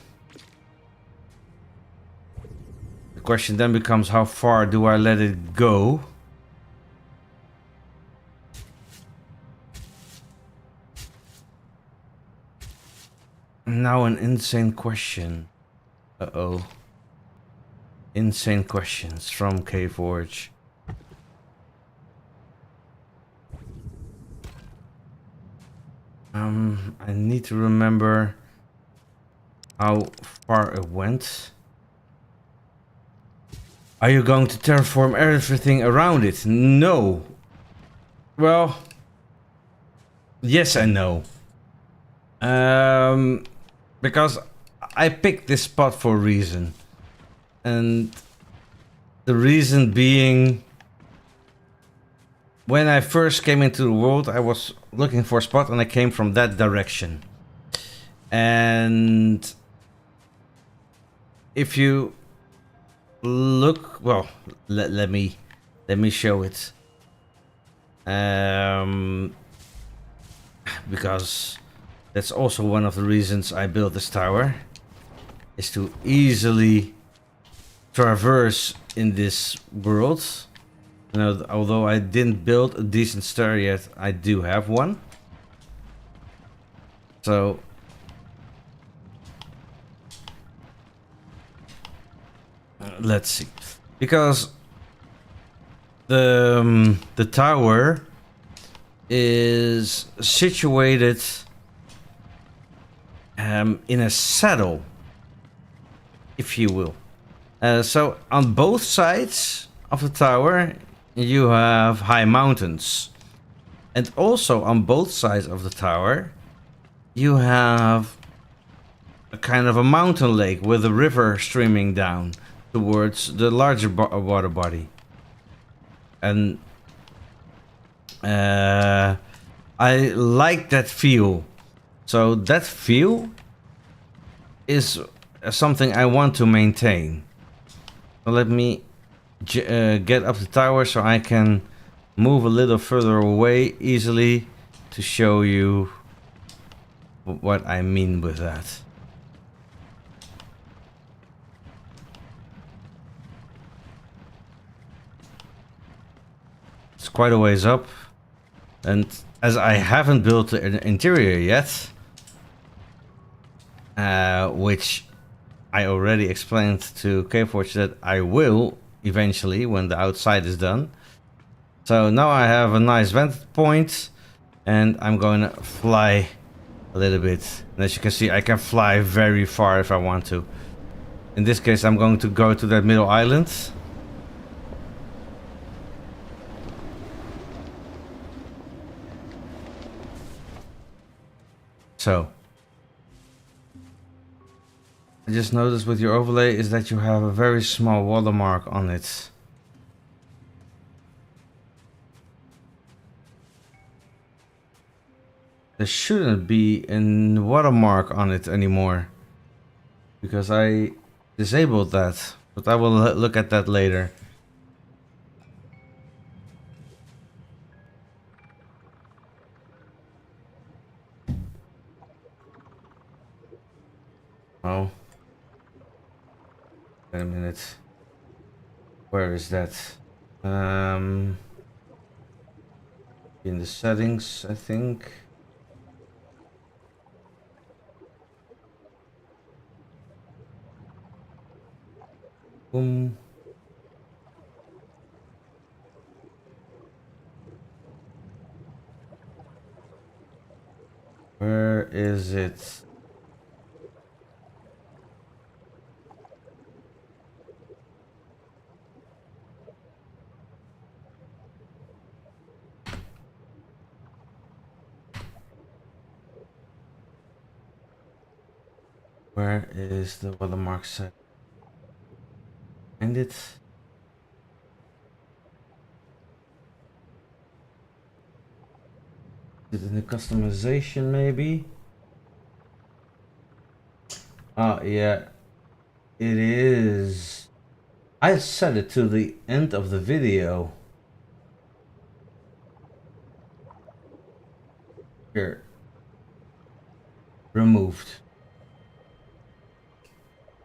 The question then becomes, how far do I let it go? Now an insane question. Uh-oh. Insane questions from Reforj. I need to remember how far it went. Are you going to terraform everything around it? No. Well, yes and no. Because I picked this spot for a reason. And the reason being, when I first came into the world, I was looking for a spot and I came from that direction. And if you look, well, let me show it. Because that's also one of the reasons I built this tower, is to easily traverse in this world. You know, although I didn't build a decent stair yet, I do have one. So let's see, because the tower is situated in a saddle, if you will. So on both sides of the tower you have high mountains, and also on both sides of the tower you have a kind of a mountain lake with a river streaming down towards the larger water body. And I like that feel. So that feel is something I want to maintain. So let me get up the tower so I can move a little further away easily to show you what I mean with that. It's quite a ways up, and as I haven't built the interior yet, which I already explained to Kforge that I will eventually when the outside is done. So now I have a nice vantage point, and I'm going to fly a little bit. And as you can see, I can fly very far if I want to. In this case, I'm going to go to that middle island. So I just noticed with your overlay is that you have a very small watermark on it. There shouldn't be a watermark on it anymore, because I disabled that, but I will look at that later. Oh. Wait a minute. Where is that? In the settings, I think. Boom. Where is it? Where is the watermark set? Find it. Is it in the customization maybe? Oh yeah. It is. I set it to the end of the video. Here. Removed.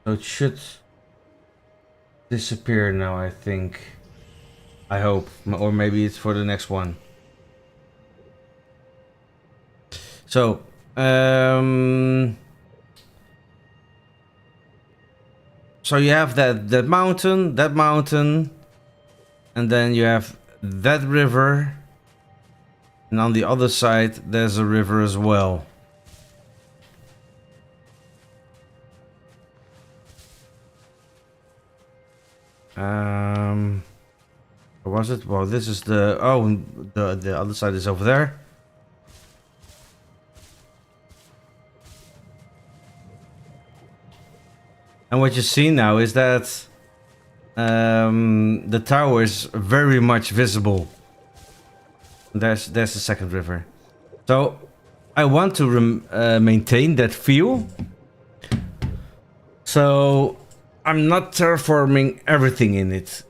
So it should disappear now, I think. I hope. Or maybe it's for the next one. So, so you have that mountain, and then you have that river, and on the other side there's a river as well. Or was it? Well, this is the the other side is over there. And what you see now is that the tower is very much visible. There's the second river. So I want to maintain that feel. So I'm not terraforming everything in it,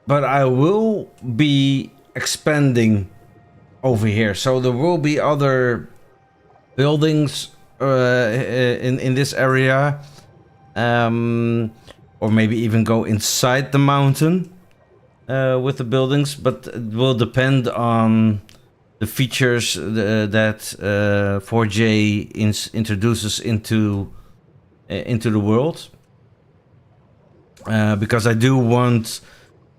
but I will be expanding over here. So there will be other buildings in this area. Or maybe even go inside the mountain with the buildings, but it will depend on the features that 4J introduces into the world. Because I do want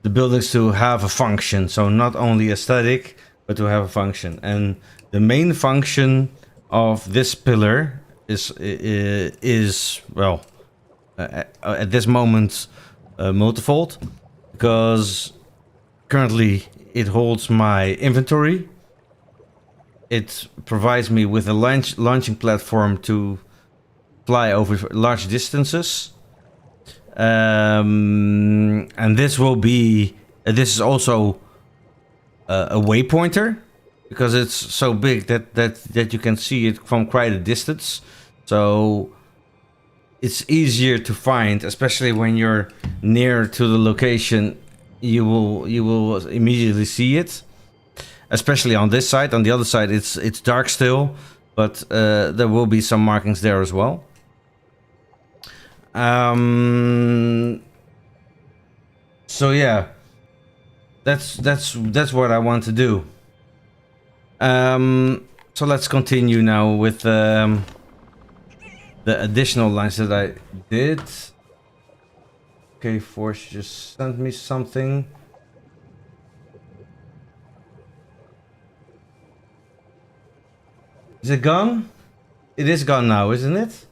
the buildings to have a function, so not only aesthetic, but to have a function. And the main function of this pillar is well. At this moment multifold, because currently it holds my inventory. It provides me with a launching platform to fly over large distances, and this will be this is also a waypointer, because it's so big that you can see it from quite a distance. So it's easier to find, especially when you're near to the location. You will immediately see it, especially on this side. On the other side, it's dark still, but there will be some markings there as well. So yeah, that's what I want to do. So let's continue now with the additional lines that I did. Okay, Force just sent me something. Is it gone? It is gone now, isn't it?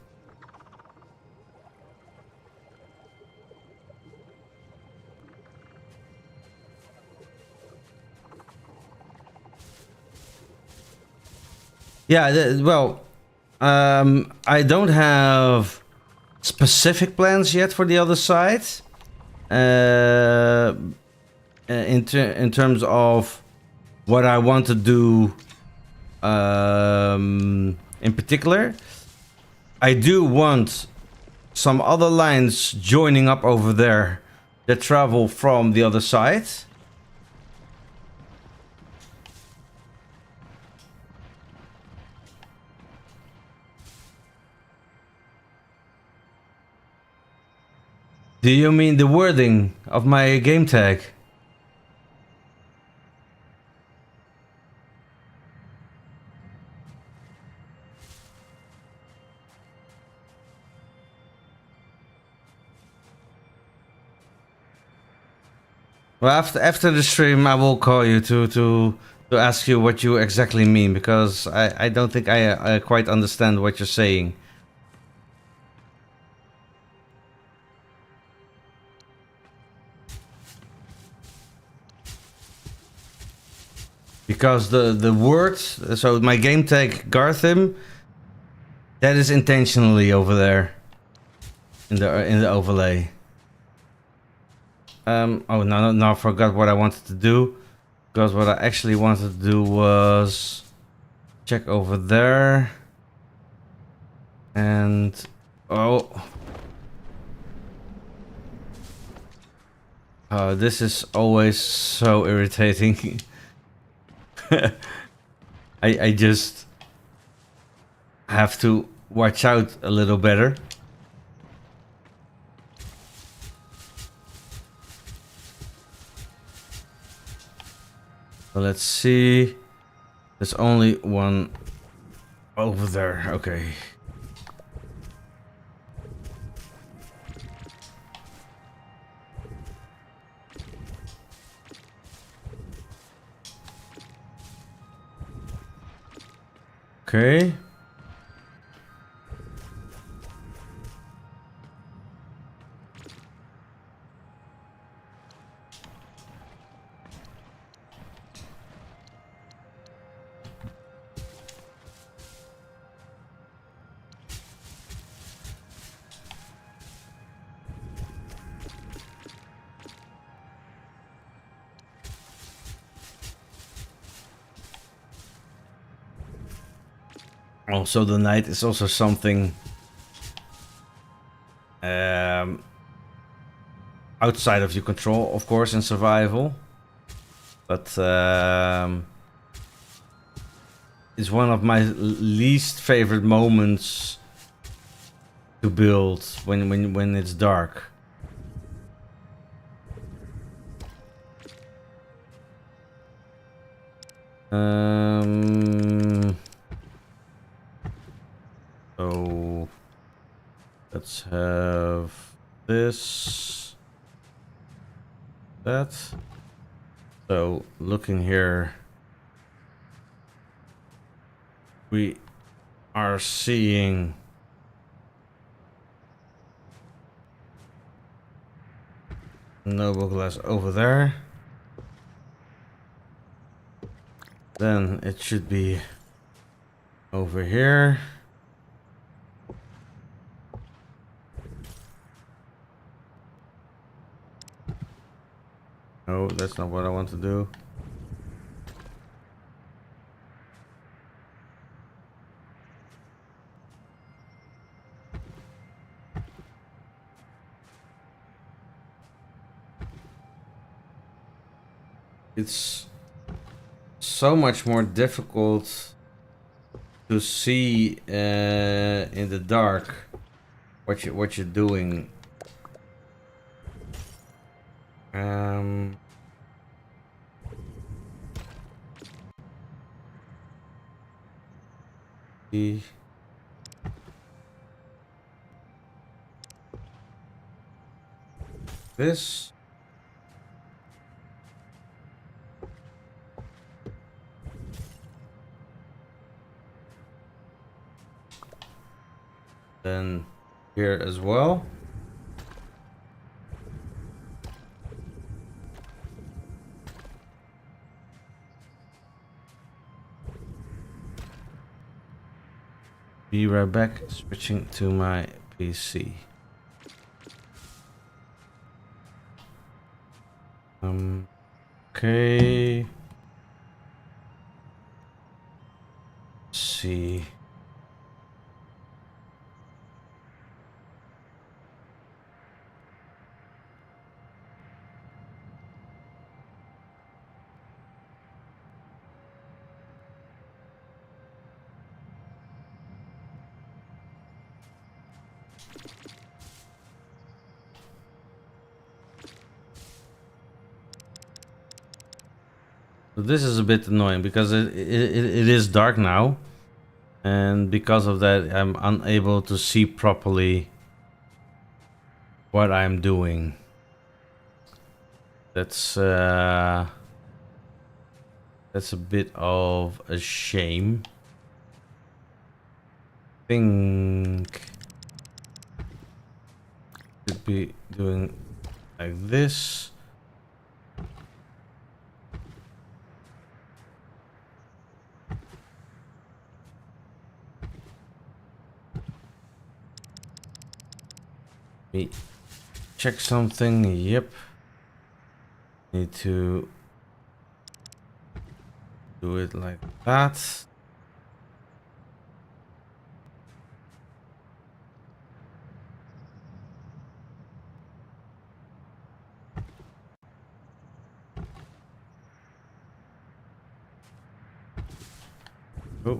Yeah, well, I don't have specific plans yet for the other side. In terms of what I want to do in particular, I do want some other lines joining up over there that travel from the other side. Do you mean the wording of my game tag? Well, after the stream, I will call you to ask you what you exactly mean, because I don't think I quite understand what you're saying. Because the word, so my game tag Garthym, that is intentionally over there in the overlay. Oh no, I forgot what I wanted to do, because what I actually wanted to do was check over there, and This is always so irritating. I just have to watch out a little better. So let's see. There's only one over there. Okay. Okay. Also, the night is also something outside of your control, of course, in survival. But it's one of my least favorite moments to build when it's dark. So let's have this, that. So looking here, we are seeing noble glass over there. Then it should be over here. No, that's not what I want to do. It's so much more difficult to see in the dark what you're doing. This. Then here as well. Be right back, switching to my PC. Okay. Let's see. So this is a bit annoying because it is dark now, and because of that I'm unable to see properly what I'm doing. That's a bit of a shame. I think should be doing like this. Me check something. Yep. Need to do it like that. Oh.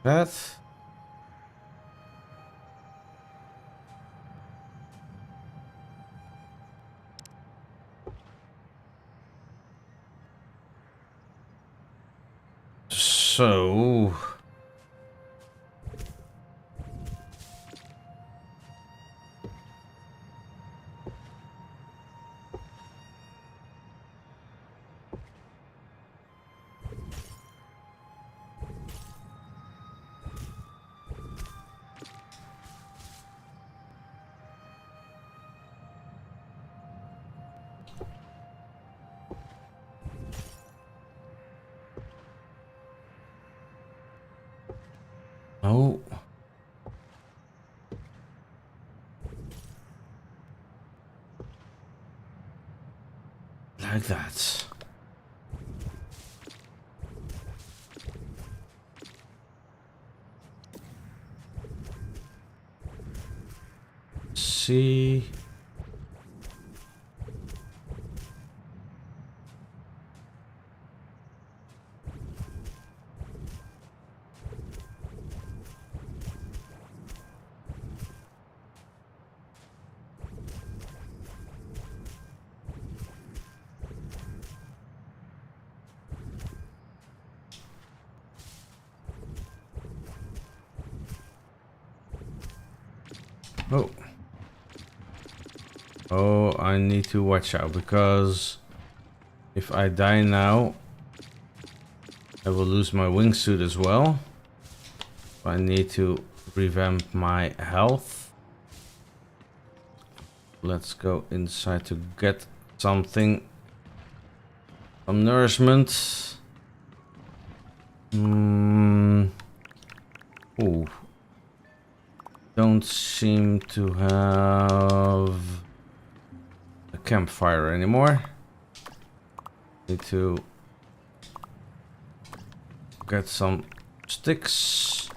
That. So. Oh. Like that. See. Oh. Oh, I need to watch out because if I die now, I will lose my wingsuit as well. I need to revamp my health. Let's go inside to get something. Some nourishment. Ooh. Don't seem to have a campfire anymore. Need to get some sticks.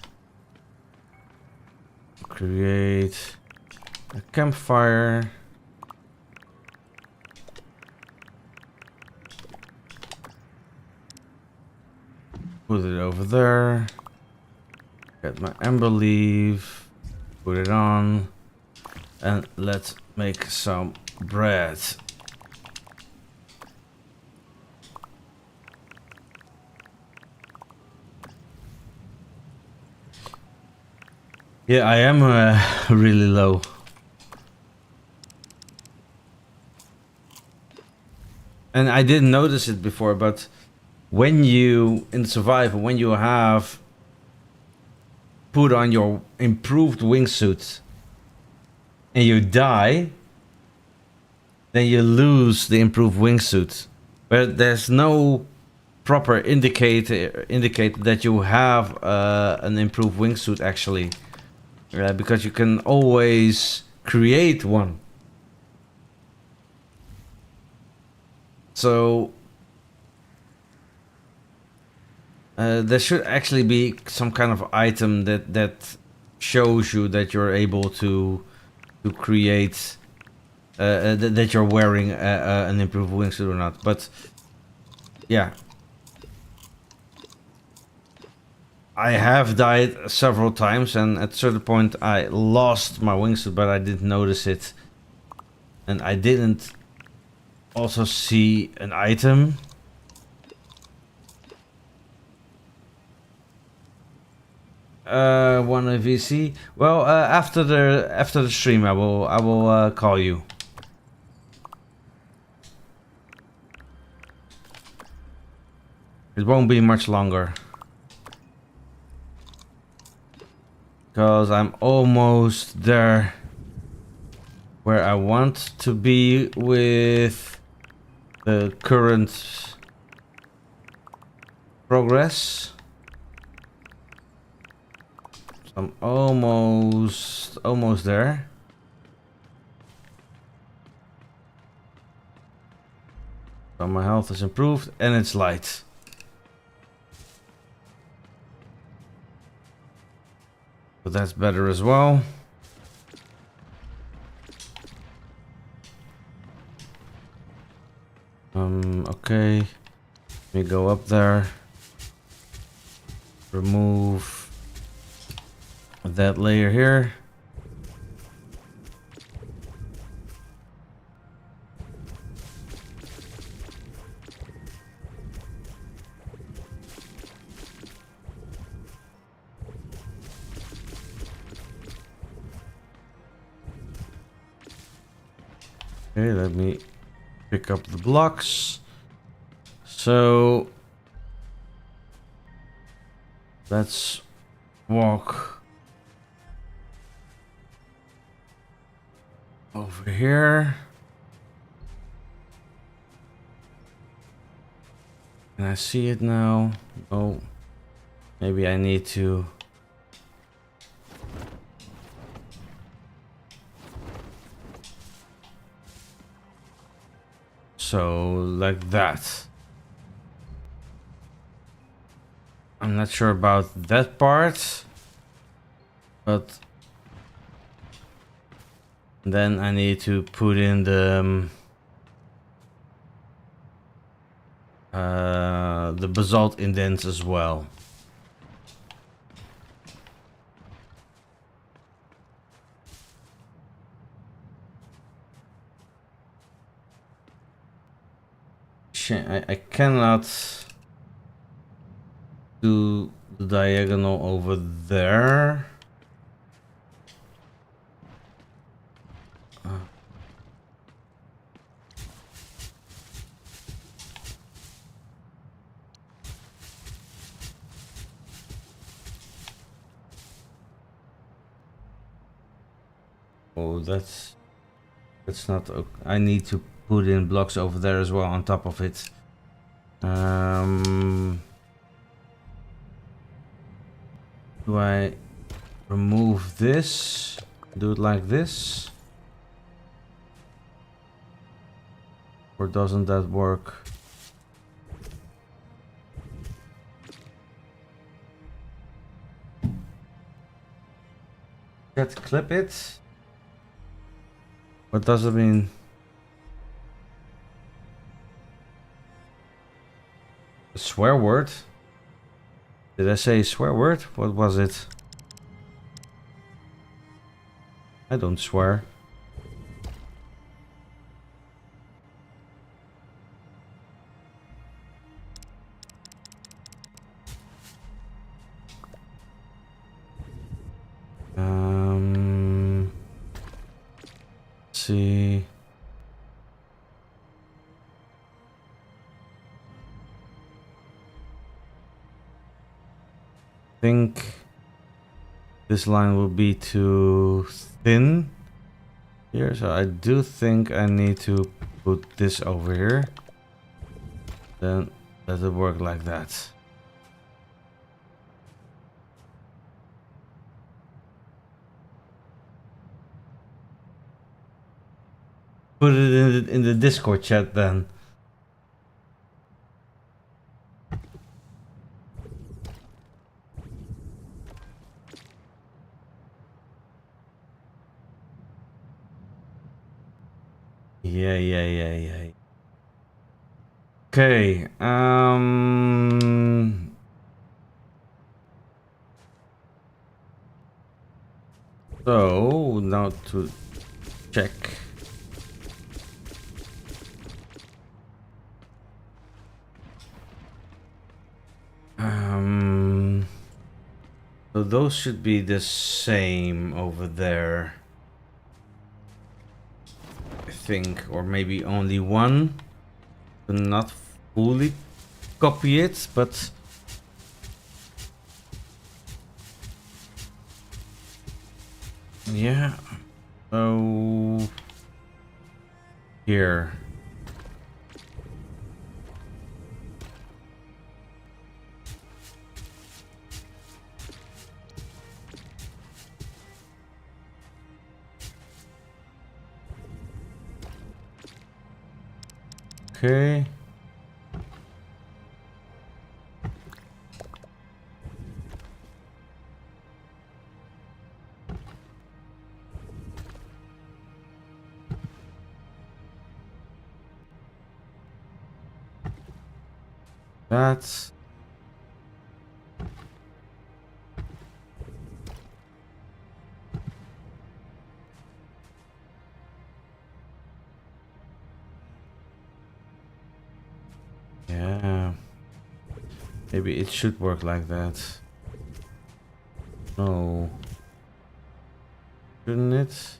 Create a campfire. Put it over there. Get my amber leaf. Put it on. And let's make some bread. Yeah, I am really low. And I didn't notice it before, but when you, in survival, when you have put on your improved wingsuit and you die, then you lose the improved wingsuit. But there's no proper indicator that you have an improved wingsuit actually. Because you can always create one. So there should actually be some kind of item that shows you that you're able to create that you're wearing an improved wingsuit or not. But yeah, I have died several times, and at a certain point I lost my wingsuit, but I didn't notice it, and I didn't also see an item. One VC. Well, after the stream, I will call you. It won't be much longer. Because I'm almost there where I want to be with the current progress. So I'm almost there. So my health is improved and it's light. So that's better as well. Okay. Let me go up there. Remove that layer here. Okay, let me pick up the blocks. So let's walk over here. Can I see it now? Oh, maybe I need to. So like that. I'm not sure about that part, but then I need to put in the basalt indents as well. I cannot do the diagonal over there. Oh, that's not okay. I need to put in blocks over there as well on top of it. Do I remove this? Do it like this? Or doesn't that work? Let's clip it. What does it mean? A swear word? Did I say swear word? What was it? I don't swear. Let's see. I think this line will be too thin here, so I do think I need to put this over here. Then let it work like that. Put it in the Discord chat then. Yeah. Okay, so now to check. So those should be the same over there. I think, or maybe only one. Not fully copy it, but yeah. So here. Okay. that. Yeah. Maybe it should work like that. No. Shouldn't it?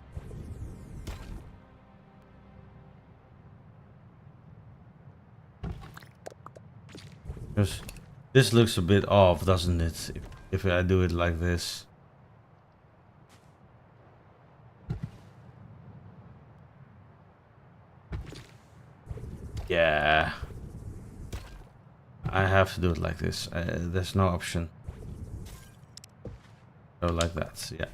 Because this looks a bit off, doesn't it? If I do it like this. Yeah. I have to do it like this. There's no option. So like that, yeah.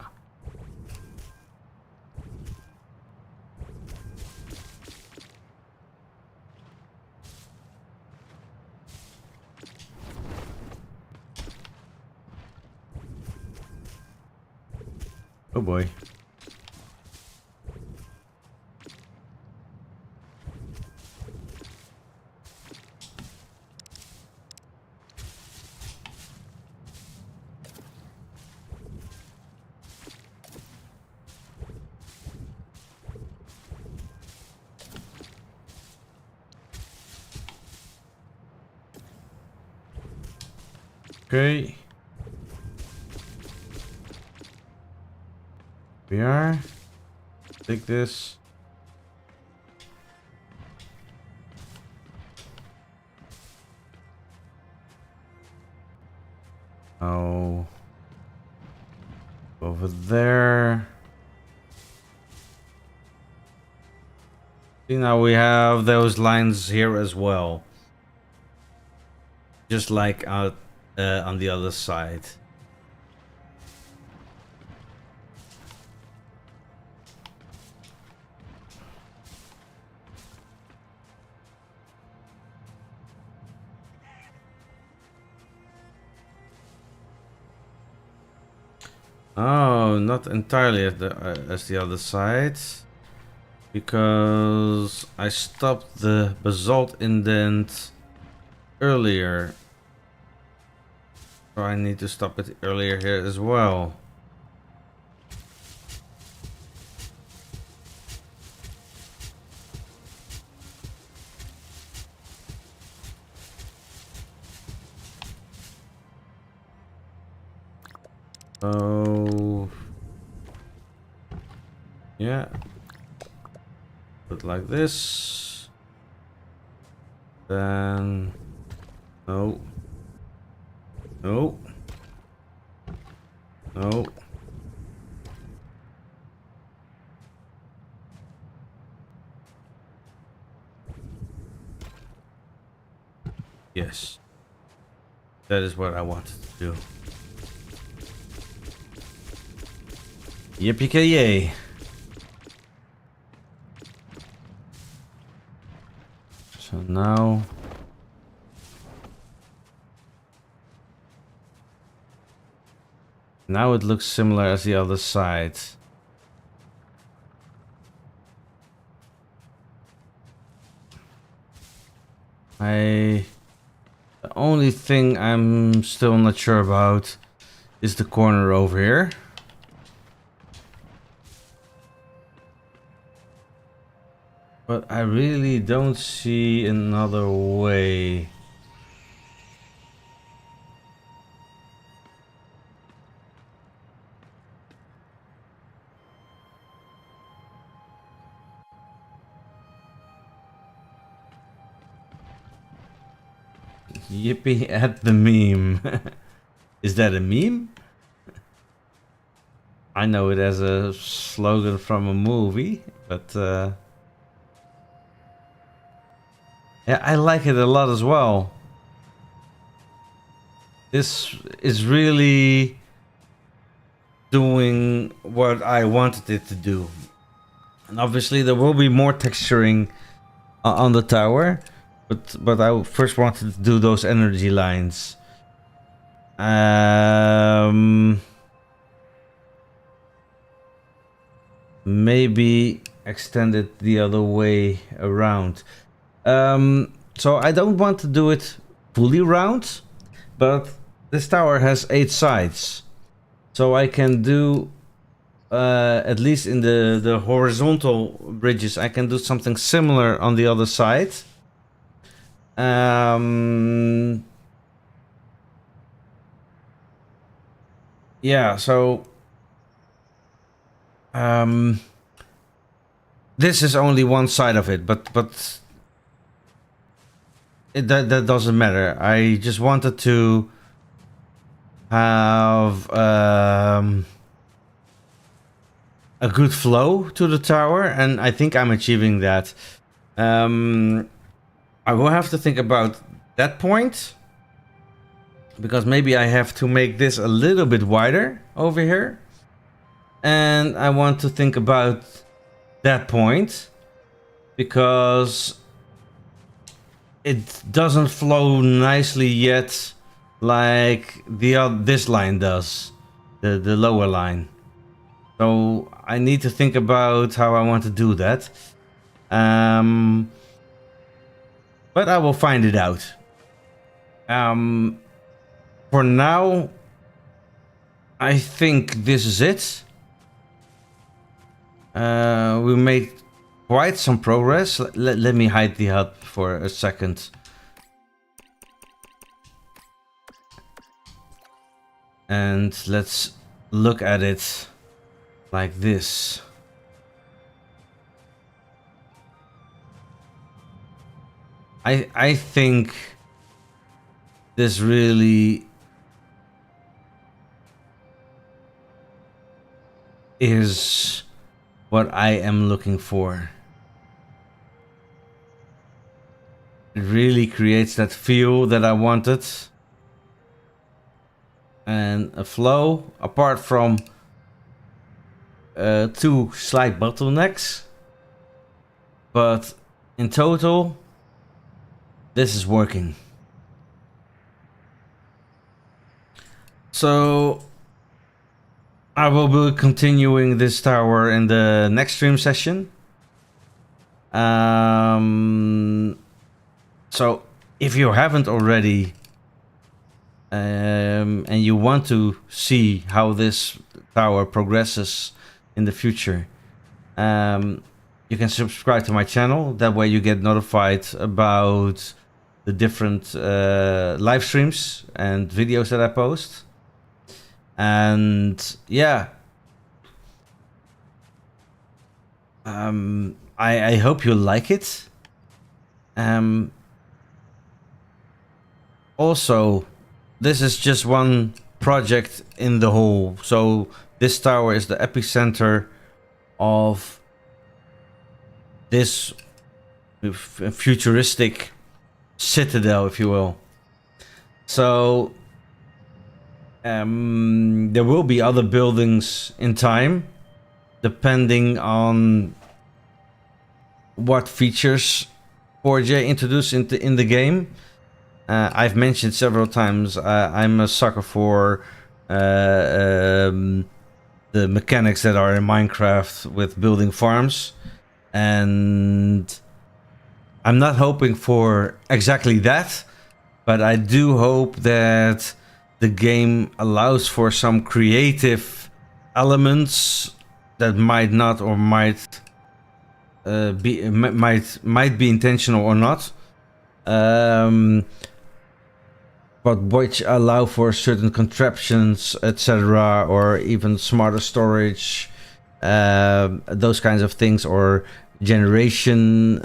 Oh boy. Okay. We are. Take this. Oh. Over there. See, now we have those lines here as well. Just like out on the other side. Oh, not entirely as the other side. Because I stopped the basalt indent earlier. So I need to stop it earlier here as well. Oh, yeah. Put like this. Then no. No. No. Yes. That is what I wanted to do. Yippee-ki-yay. So now it looks similar as the other side. The only thing I'm still not sure about is the corner over here. But I really don't see another way. Yippee at the meme. Is that a meme? I know it as a slogan from a movie, but yeah, I like it a lot as well. This is really doing what I wanted it to do. And obviously there will be more texturing on the tower, but I first wanted to do those energy lines. Maybe extend it the other way around. So I don't want to do it fully round, but this tower has 8 sides. So I can do, at least in the horizontal bridges, I can do something similar on the other side. Yeah, so this is only one side of it, but that doesn't matter. I just wanted to have a good flow to the tower, and I think I'm achieving that. I will have to think about that point, because maybe I have to make this a little bit wider over here, and I want to think about that point because it doesn't flow nicely yet like this line does, the lower line. So I need to think about how I want to do that. But I will find it out. For now, I think this is it. We made quite some progress. Let me hide the hut for a second. And let's look at it like this. I think this really is what I am looking for. It really creates that feel that I wanted. And a flow, apart from 2 slight bottlenecks. But in total, this is working. So I will be continuing this tower in the next stream session. So if you haven't already, and you want to see how this tower progresses in the future, you can subscribe to my channel. That way you get notified about the different live streams and videos that I post. And yeah, I hope you like it. Also, this is just one project in the whole. So this tower is the epicenter of this futuristic citadel, if you will. So there will be other buildings in time, depending on what features 4J introduced in the game. I've mentioned several times, I'm a sucker for the mechanics that are in Minecraft with building farms, and I'm not hoping for exactly that, but I do hope that the game allows for some creative elements that might not, or might be intentional or not, but which allow for certain contraptions, etc., or even smarter storage, those kinds of things, or generation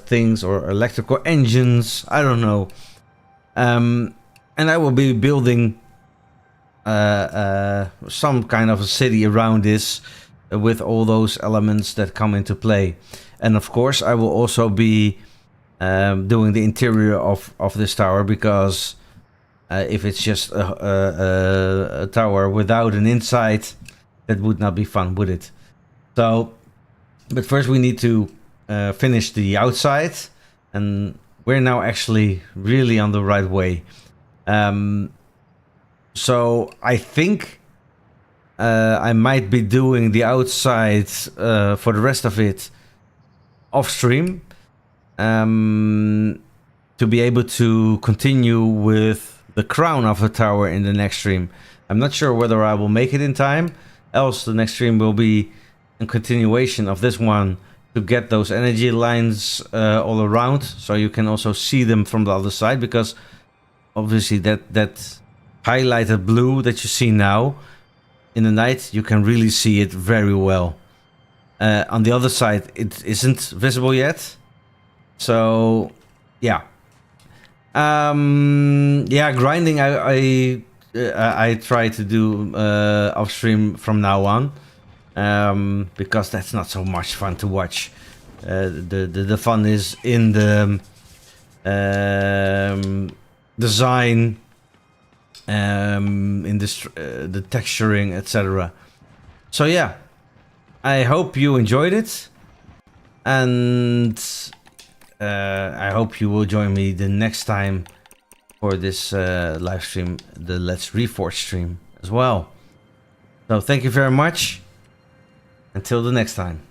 things, or electrical engines. I don't know. And I will be building some kind of a city around this with all those elements that come into play. And of course, I will also be doing the interior of this tower, because if it's just a tower without an inside, that would not be fun, would it? So, but first we need to finish the outside, and we're now actually really on the right way. So I think I might be doing the outside for the rest of it off stream, to be able to continue with the crown of the tower in the next stream. I'm not sure whether I will make it in time, else the next stream will be a continuation of this one to get those energy lines all around, so you can also see them from the other side, because obviously that highlighted blue that you see now, in the night you can really see it very well. On the other side it isn't visible yet, so yeah. Grinding I try to do off stream from now on, because that's not so much fun to watch. The fun is in the design, in the texturing, etc. So yeah, I hope you enjoyed it, and I hope you will join me the next time for this live stream, the Let's Reforj stream as well. So thank you very much. Until the next time.